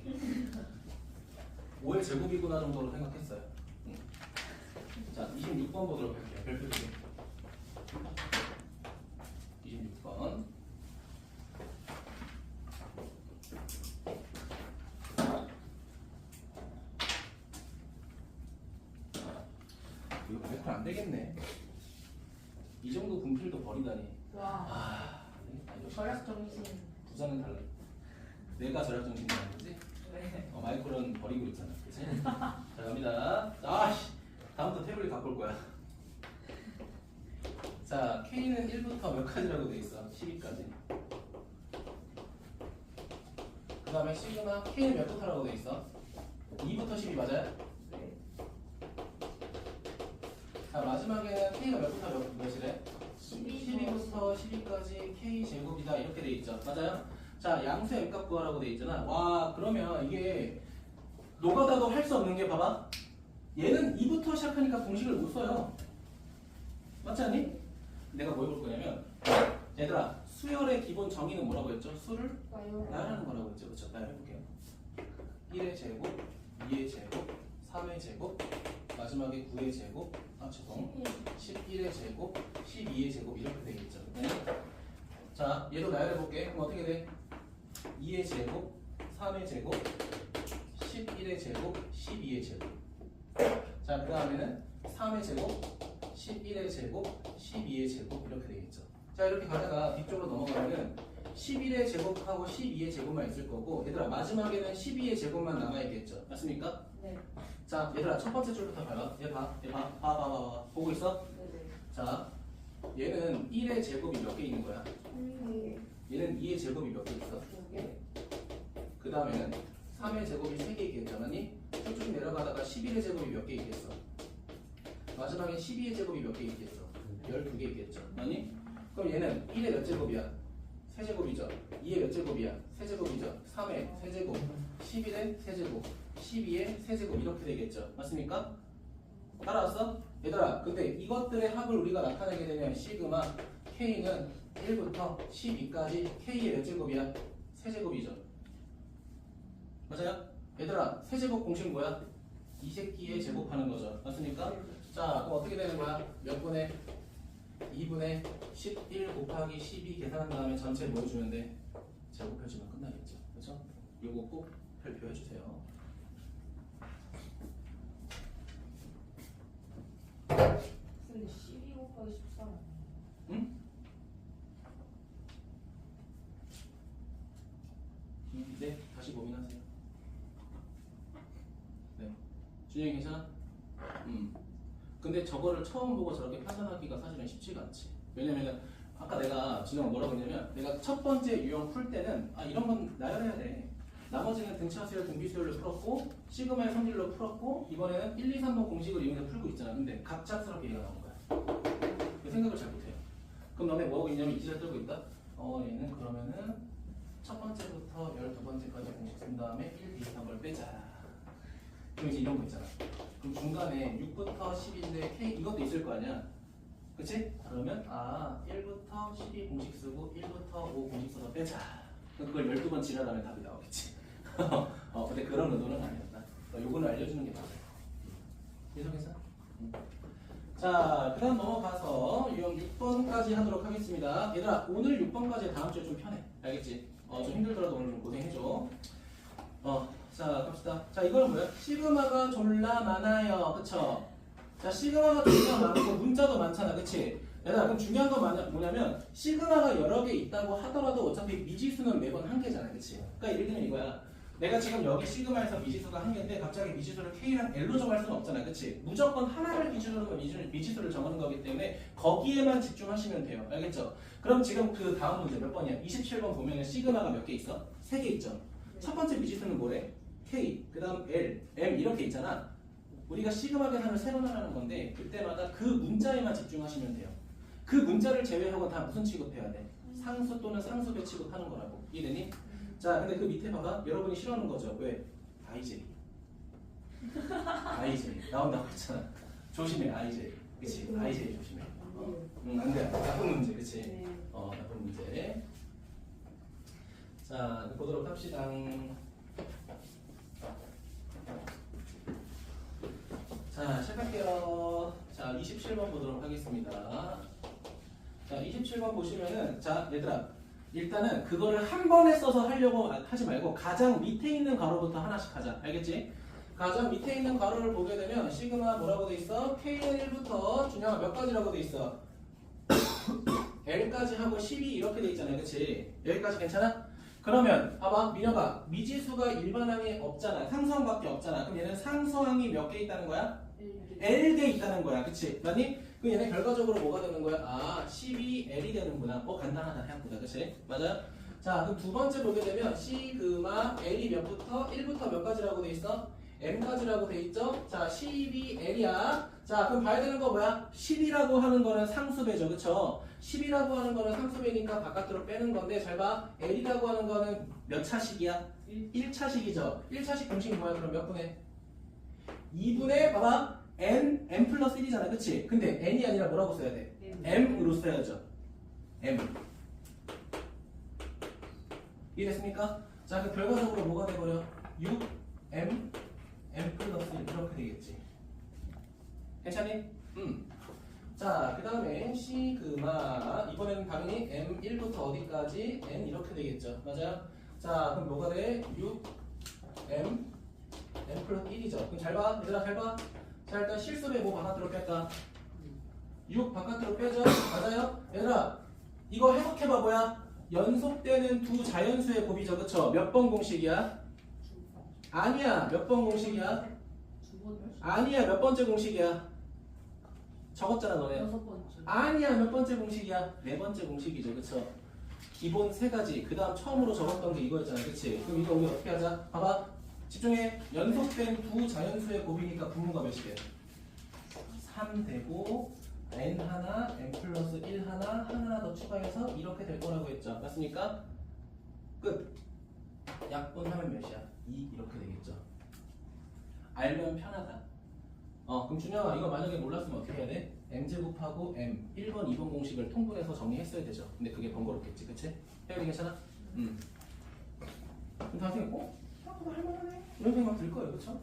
[SPEAKER 1] 5의 제곱이구나 정도로 생각했어요. 자, 26번 보도록 할게요. 별표 두 개. 26번. 이거 발표 안 되겠네. 이 정도 분필도 버리다니.
[SPEAKER 3] 와,
[SPEAKER 1] 안 되겠다. 이거
[SPEAKER 3] 절약 정신.
[SPEAKER 1] 부산은 달라. 내가 절약 정신이라는 거지?
[SPEAKER 3] 네.
[SPEAKER 1] 마이크로는 버리고 있잖아. 그치? 자, 갑니다. 아씨! 다음부터 태블릿 갖고 올 거야. 자, K는 1부터 몇 가지라고 돼 있어? 12까지. 그 다음에 시그마 K는 몇 부터라고 돼 있어? 2부터 10이 맞아요?
[SPEAKER 3] 네.
[SPEAKER 1] 자, 마지막에는 K가 몇 부터 몇이래?
[SPEAKER 3] 12.
[SPEAKER 1] 12부터 12까지 K 제곱이다 이렇게 돼 있죠. 맞아요? 자, 양수 M값 구하라고 돼 있잖아. 와, 그러면 이게 노가다도 할 수 없는 게 봐봐. 얘는 2부터 시작하니까 공식을 못 써요. 맞지 않니? 내가 뭐 해볼 거냐면, 얘들아, 수열의 기본 정의는 뭐라고 했죠? 수를 나열하는 거라고 했죠. 그렇죠? 나열해볼게요. 1의 제곱, 2의 제곱, 3의 제곱, 마지막에 9의 제곱, 죄송, 11의 제곱, 12의 제곱 이렇게 되겠죠. 네? 자, 얘도 나열해볼게. 그럼 어떻게 돼? 2의 제곱, 3의 제곱, 11의 제곱, 12의 제곱. 자, 그 다음에는 3의 제곱, 11의 제곱, 12의 제곱 이렇게 되겠죠. 자, 이렇게 가다가 뒤쪽으로 넘어가면은 11의 제곱하고 12의 제곱만 있을 거고, 얘들아 마지막에는 12의 제곱만 남아있겠죠. 맞습니까?
[SPEAKER 3] 네.
[SPEAKER 1] 자, 얘들아 첫 번째 줄부터 봐봐. 얘 봐, 얘 봐, 봐. 보고 있어?
[SPEAKER 3] 네네.
[SPEAKER 1] 자, 얘는 1의 제곱이 몇 개 있는 거야? 얘는 2의 제곱이 몇 개 있어? 그 다음에는 3의 제곱이 3개 있겠죠. 아니? 쭉쭉 내려가다가 11의 제곱이 몇 개 있겠어? 마지막에 12의 제곱이 몇 개 있겠어? 12개 있겠죠. 아니? 그럼 얘는 1의 몇 제곱이야? 세제곱이죠. 2의 몇 제곱이야? 세제곱이죠. 3의 세제곱, 11의 세제곱, 12의 세제곱 이렇게 되겠죠. 맞습니까? 따라왔어? 얘들아, 근데 이것들의 합을 우리가 나타내게 되면 시그마 K는 1부터 12까지 K의 몇 제곱이야? 세제곱이죠. 맞아요? 얘들아, 세제곱 공식 뭐야? 이 새끼의 제곱하는 거죠. 맞습니까? 자, 그럼 어떻게 되는 거야? 몇 분의 2분의 11 곱하기 12 계산한 다음에 전체 뭐 해주면 돼? 제곱해주면 끝나겠죠. 그렇죠? 요거 꼭 발표해 주세요.
[SPEAKER 3] 근데 12 곱하기 13 아니에요?
[SPEAKER 1] 응? 네, 다시 고민하세요. 네, 준영이 괜찮아? 근데 저거를 처음 보고 저렇게 판단하기가 사실은 쉽지가 않지. 왜냐면은 아까 내가 준영 뭐라고 했냐면 내가 첫 번째 유형 풀 때는 이런 건 나열해야 돼. 나머지는 등차 수열, 등비 수열로 풀었고 시그마의 성질로 풀었고 이번에는 1, 2, 3번 공식을 이용해서 풀고 있잖아. 근데 갑작스럽게 얘가 나온 거야. 그 생각을 잘 못해요. 그럼 너네 뭐하고 있냐면 이지를 들고 있다? 얘는 그러면은 첫 번째부터 12번째까지 공식 쓴 다음에 1, 2, 3걸 빼자. 그럼 이제 이런 거 있잖아. 그럼 중간에 6부터 10인데 K 이것도 있을 거 아니야? 그치? 그러면 1부터 12 공식 쓰고 1부터 5 공식 써서 빼자. 그걸 12번 지나가면 답이 나오겠지. 근데 그런 의도는 아니었다. 요거는 알려주는 게 맞아요. 계속해서. 자, 그 다음 넘어가서 유형 6번까지 하도록 하겠습니다. 얘들아, 오늘 6번까지 다음 주에 좀 편해. 알겠지? 좀 힘들더라도 오늘 좀 고생해줘. 자, 자, 갑시다. 자, 이거는 뭐야? 시그마가 졸라 많아요. 그쵸? 자, 시그마가 졸라 많고 문자도 많잖아. 그치? 얘들아, 그럼 중요한 건 뭐냐면 시그마가 여러 개 있다고 하더라도 어차피 미지수는 매번 한 개잖아. 그치? 그러니까 예를 들면 이거야. 내가 지금 여기 시그마에서 미지수가 한 개인데 갑자기 미지수를 K랑 L로 정할 수는 없잖아. 그치? 무조건 하나를 기준으로 미지수를 정하는 거기 때문에 거기에만 집중하시면 돼요. 알겠죠? 그럼 지금 그 다음 문제 몇 번이야? 27번 보면은 시그마가 몇 개 있어? 3개 있죠? 첫 번째 미지수는 뭐래? K, 그 다음 L, M 이렇게 있잖아. 우리가 시그마 계산을 3번 하라는 건데 그때마다 그 문자에만 집중하시면 돼요. 그 문자를 제외하고 다 무슨 취급해야 돼? 상수 또는 상수배 취급하는 거라고. 이해되니? 자, 근데 그 밑에 봐봐. 여러분이 싫어하는 거죠. 왜? IJ. IJ. 나온다고 했잖아. 조심해, IJ. 그치? IJ 조심해. 안 돼. 나쁜 문제, 그치? 나쁜 문제. 자, 보도록 합시다. 자, 시작할게요. 자, 27번 보도록 하겠습니다. 자, 27번 보시면은, 자, 얘들아. 일단은 그거를 한 번에 써서 하려고 하지 말고 가장 밑에 있는 괄호부터 하나씩 하자. 알겠지? 가장 밑에 있는 괄호를 보게 되면 시그마 뭐라고 돼 있어? K는 1부터 준영아 몇 가지라고 돼 있어? L까지 하고 12 이렇게 돼 있잖아요. 그치? 여기까지 괜찮아? 그러면 봐봐 민혁아 미지수가 일반항이 없잖아. 상수항밖에 없잖아. 그럼 얘는 상수항이 몇 개 있다는 거야? L개 있다는 거야. 그치? 맞니? 그 얘네 결과적으로 뭐가 되는 거야? 아 12L이 되는구나. 간단하다 생각보다. 그치? 맞아요? 자 그럼 두 번째 보게 되면 시그마 L이 몇부터? 1부터 몇 가지라고 돼 있어? M까지라고 돼 있죠? 자 12L이야. 자 그럼 봐야 되는 거 뭐야? 10이라고 하는 거는 상수배죠. 그쵸? 10이라고 하는 거는 상수배니까 바깥으로 빼는 건데 잘 봐. L이라고 하는 거는 몇 차식이야? 1차식이죠. 1차식 공식이 뭐야? 그럼 몇 분의? 2분의 봐봐. n 플러스 1이잖아. 그치? 근데 n이 아니라 뭐라고 써야 돼? m으로 써야죠. m. 이해됐습니까? 자, 그 결과적으로 뭐가 돼버려? 6m 플러스 1 이렇게 되겠지. 괜찮니? 자, 그 다음에 시그마 이번에는 당연히 m1부터 어디까지 n 이렇게 되겠죠. 맞아요? 자, 그럼 뭐가 돼? 6m 플러스 1이죠. 그럼 잘 봐. 얘들아 잘 봐. 자 일단 실수배 뭐 바깥으로 뺄까? 6 바깥으로 빼죠? 맞아요? 얘들아 이거 해석해봐 뭐야? 연속되는 두 자연수의 곱이죠. 그쵸? 몇 번 공식이야? 아니야. 몇 번 공식이야? 아니야. 몇 번째 공식이야? 적었잖아 너네.
[SPEAKER 3] 6번째.
[SPEAKER 1] 아니야. 몇 번째 공식이야? 네 번째 공식이죠. 그쵸? 기본 세 가지. 그 다음 처음으로 적었던 게 이거였잖아. 그치? 그럼 이거 우리 어떻게 하자? 봐봐. 집중해. 연속된 두 자연수의 곱이니까 분모가 몇이 돼? 3 되고 n 하나, n 플러스 1 하나 더 추가해서 이렇게 될 거라고 했죠. 맞습니까? 끝. 약분하면 몇이야? 2 이렇게 되겠죠. 알면 편하다. 그럼 준영아 이거 만약에 몰랐으면 어떻게 해야 돼? m제곱하고 m 1번, 2번 공식을 통분해서 정리했어야 되죠. 근데 그게 번거롭겠지. 그치? 혜연이 괜찮아? 그럼 나중에 생각보다 할만하네 이런 생각 들 거예요. 그쵸?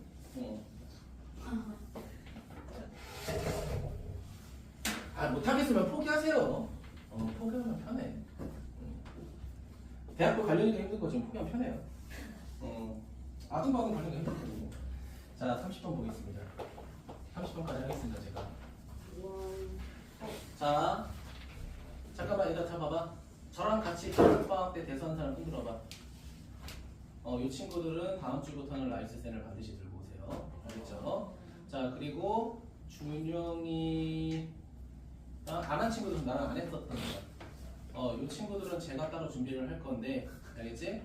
[SPEAKER 1] 못하겠으면 포기하세요. 포기하면 편해. 대학교 관련이니까 힘든 거 지금 포기하면 편해요. 아등바등 관련이 힘들거든요. 자 30번 보겠습니다. 30번까지 하겠습니다. 제가 자 잠깐만 얘들아 다 봐봐. 저랑 같이 겨울방학 때 대수한 사람 손 들어봐. 이 친구들은 다음 주부터는 라이센스를 반드시 들고 오세요. 알겠죠? 자 그리고 준영이 안 한 친구들은 나랑 안 했었던 거야. 이 친구들은 제가 따로 준비를 할 건데 알겠지?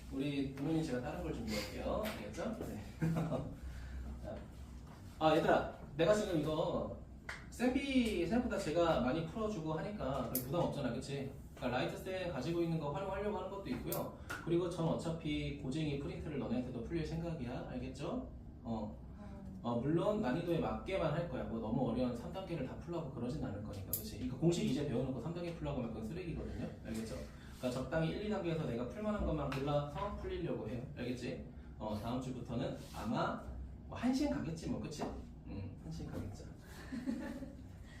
[SPEAKER 1] 우리 부모님 제가 다른 걸 준비할게요. 알겠죠? 네. 얘들아 내가 지금 이거 쌤비 생각보다 제가 많이 풀어주고 하니까 부담 없잖아. 그치? 그러니까 라이트쌤 가지고 있는 거 활용하려고 하는 것도 있고요. 그리고 전 어차피 고쟁이 프린트를 너네한테도 풀릴 생각이야. 알겠죠? 물론 난이도에 맞게만 할 거야. 뭐 너무 어려운 3단계를 다 풀라고 그러진 않을 거니까. 그치? 이거 공식 이제 배워놓고 3단계 풀라고 하면 그건 쓰레기거든요. 알겠죠? 그러니까 적당히 1, 2단계에서 내가 풀만한 것만 골라서 풀리려고 해요. 알겠지? 다음 주부터는 아마 뭐 한신 가겠지 뭐. 그치? 한신 가겠죠.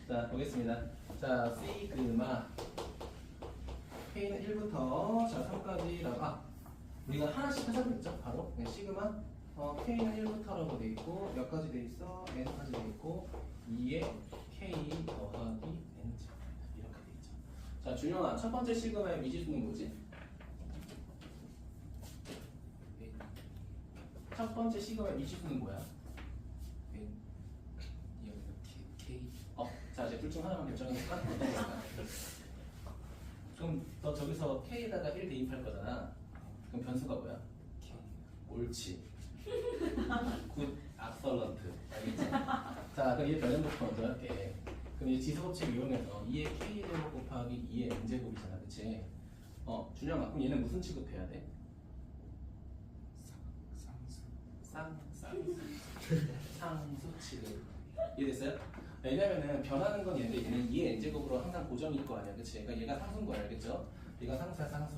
[SPEAKER 1] 자 보겠습니다. 자 시그마 K는 1부터 자 3까지라고 우리가 하나씩 찾아보겠죠. 바로 시그마 K는 1부터라고 돼 있고 몇 가지 돼 있어? n까지 돼 있고 2에 K 더하기 n 이렇게 돼 있죠. 자, 준영아, 첫 번째 시그마의 미지수는 뭐지? 첫 번째 시그마의 미지수는 뭐야?
[SPEAKER 4] K.
[SPEAKER 1] 자, 이제 둘 중 하나만 결정해볼까? 어떤 걸까? 그럼 너 저기서 K에다가 1 대입할 거잖아. 그럼 변수가 뭐야?
[SPEAKER 4] K.
[SPEAKER 1] 옳지. 굿, 악설런트. 알겠지? 자, 그럼 얘 변형부터 먼저 할게. 그럼 이제 지수법칙 이용해서 2의 K제곱 곱하기 2의 N제곱이잖아. 그치? 준영아, 그럼 얘는 무슨 취급해야 돼? 상수 취급. 이해됐어요? 왜냐면은 변하는 건 얘인데 얘는 2의 N제곱으로 항상 고정일 거 아니야. 그치? 그러니까 얘가 상수인 거야. 알겠죠? 얘가 상수야, 상수.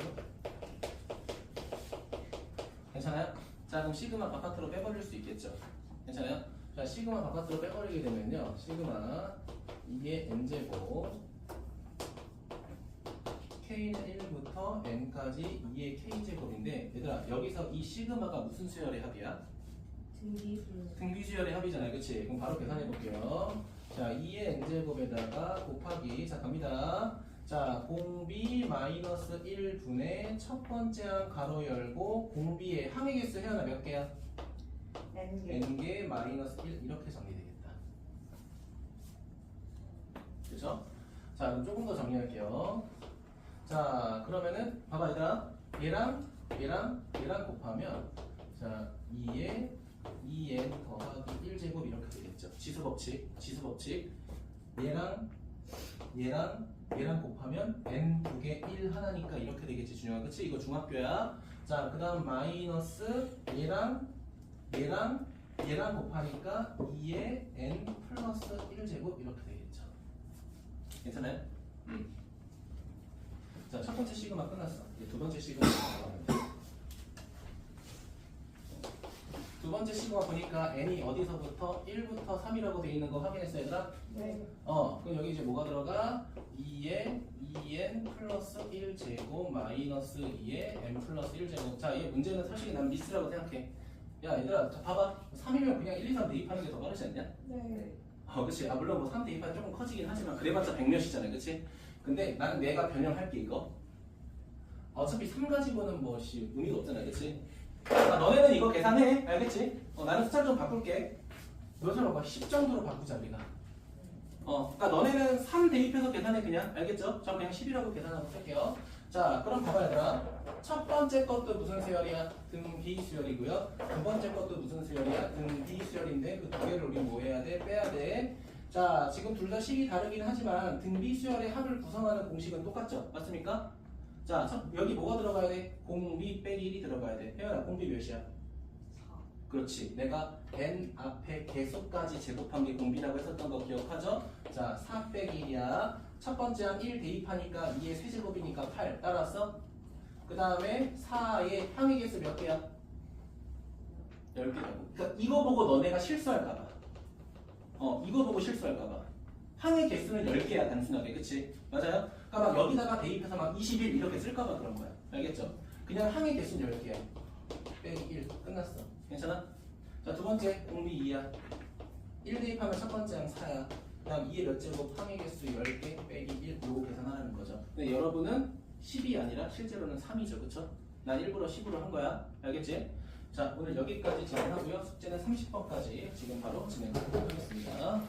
[SPEAKER 1] 괜찮아요? 자, 그럼 시그마 바깥으로 빼버릴 수 있겠죠? 괜찮아요? 자, 시그마 바깥으로 빼버리게 되면요, 시그마 2의 n제곱 k는 1부터 n까지 2의 k제곱인데, 얘들아, 여기서 이 시그마가 무슨 수열의 합이야?
[SPEAKER 3] 등기수.
[SPEAKER 1] 등비수열의 합이잖아요. 그치? 그럼 바로 계산해 볼게요. 자, 2의 n제곱에다가 곱하기, 자, 갑니다. 자, 공비 마이너스 1분의 첫 번째 항 가로 열고 공비의 항의 개수 해하나 몇 개야?
[SPEAKER 2] n개.
[SPEAKER 1] n개 마이너스 1 이렇게 정리되겠다. 그죠? 자, 그럼 조금 더 정리할게요. 자, 그러면은 봐봐 얘들아, 얘랑 곱하면 자 2에 2n 더하기 1제곱 이렇게 되겠죠. 지수법칙. 얘랑 곱하면 n 두 개 1 하나니까 이렇게 되겠지. 준영아, 그치? 이거 중학교야. 자, 그 다음 마이너스 얘랑 곱하니까 2의 n 플러스 1제곱 이렇게 되겠죠. 괜찮아요? 자, 첫 번째 시그마 끝났어. 이제 두 번째 시그마 들어가면 돼. 두 번째 시그마 보니까 n이 어디서부터 1부터 3이라고 돼 있는 거 확인했어, 얘들아?
[SPEAKER 2] 네.
[SPEAKER 1] 그럼 여기 이제 뭐가 들어가? 2에 2n 플러스 1제곱 마이너스 2에 n 플러스 1제곱. 자, 이 문제는 사실 난 미스라고 생각해. 야, 얘들아, 자, 봐봐. 3이면 그냥 1, 2, 3 대입하는 게 더 빠르지 않냐?
[SPEAKER 2] 네.
[SPEAKER 1] 그치. 물론 뭐 3 대입하면 조금 커지긴 하지만 그래봤자 100몇이잖아, 그치? 근데 나는 내가 변형할게, 이거. 어차피 3 가지고는 뭐 의미가 없잖아, 그치? 너네는 이거 계산해, 알겠지? 나는 숫자 좀 바꿀게. 몇으로 봐? 10 정도로 바꾸자, 우리가. 그러니까 너네는 3 대입해서 계산해, 그냥. 알겠죠? 저 그냥 10이라고 계산하고 쓸게요. 자, 그럼 봐봐, 얘들아. 첫 번째 것도 무슨 수열이야? 등비 수열이고요. 두 번째 것도 무슨 수열이야? 등비 수열인데 그 두 개를 우리 뭐 해야 돼? 빼야 돼. 자, 지금 둘 다 식이 다르긴 하지만 등비 수열의 합을 구성하는 공식은 똑같죠? 맞습니까? 자, 여기 뭐가 들어가야 돼? 공비 빼기 1이 들어가야 돼. 혜연아, 공비 몇이야?
[SPEAKER 3] 4.
[SPEAKER 1] 그렇지. 내가 n 앞에 개수까지 제곱한 게 공비라고 했었던 거 기억하죠? 자, 4 빼기 1이야. 첫 번째 항 1 대입하니까 2의 세제곱이니까 8. 따라서 그 다음에 4의 항의 개수 몇 개야? 10개라고. 그러니까 이거 보고 너네가 실수할까봐. 이거 보고 실수할까봐. 항의 개수는 10개야, 단순하게. 그치? 맞아요? 그러니까 막 여기다가 대입해서 막 21 이렇게 쓸까봐 그런 거야. 알겠죠? 그냥 항의 개수는 10개야. 빼기 1. 끝났어. 괜찮아? 자, 두 번째 공비 2야. 1 대입하면 첫 번째 항 4야. 그다음 2의 몇 제곱 항의 개수 10개 빼기 1 요거 계산하라는 거죠. 근데 여러분은 10이 아니라 실제로는 3이죠. 그쵸? 난 일부러 10으로 한 거야. 알겠지? 자, 오늘 여기까지 진행하고요. 숙제는 30번까지 지금 바로 진행하도록 하겠습니다.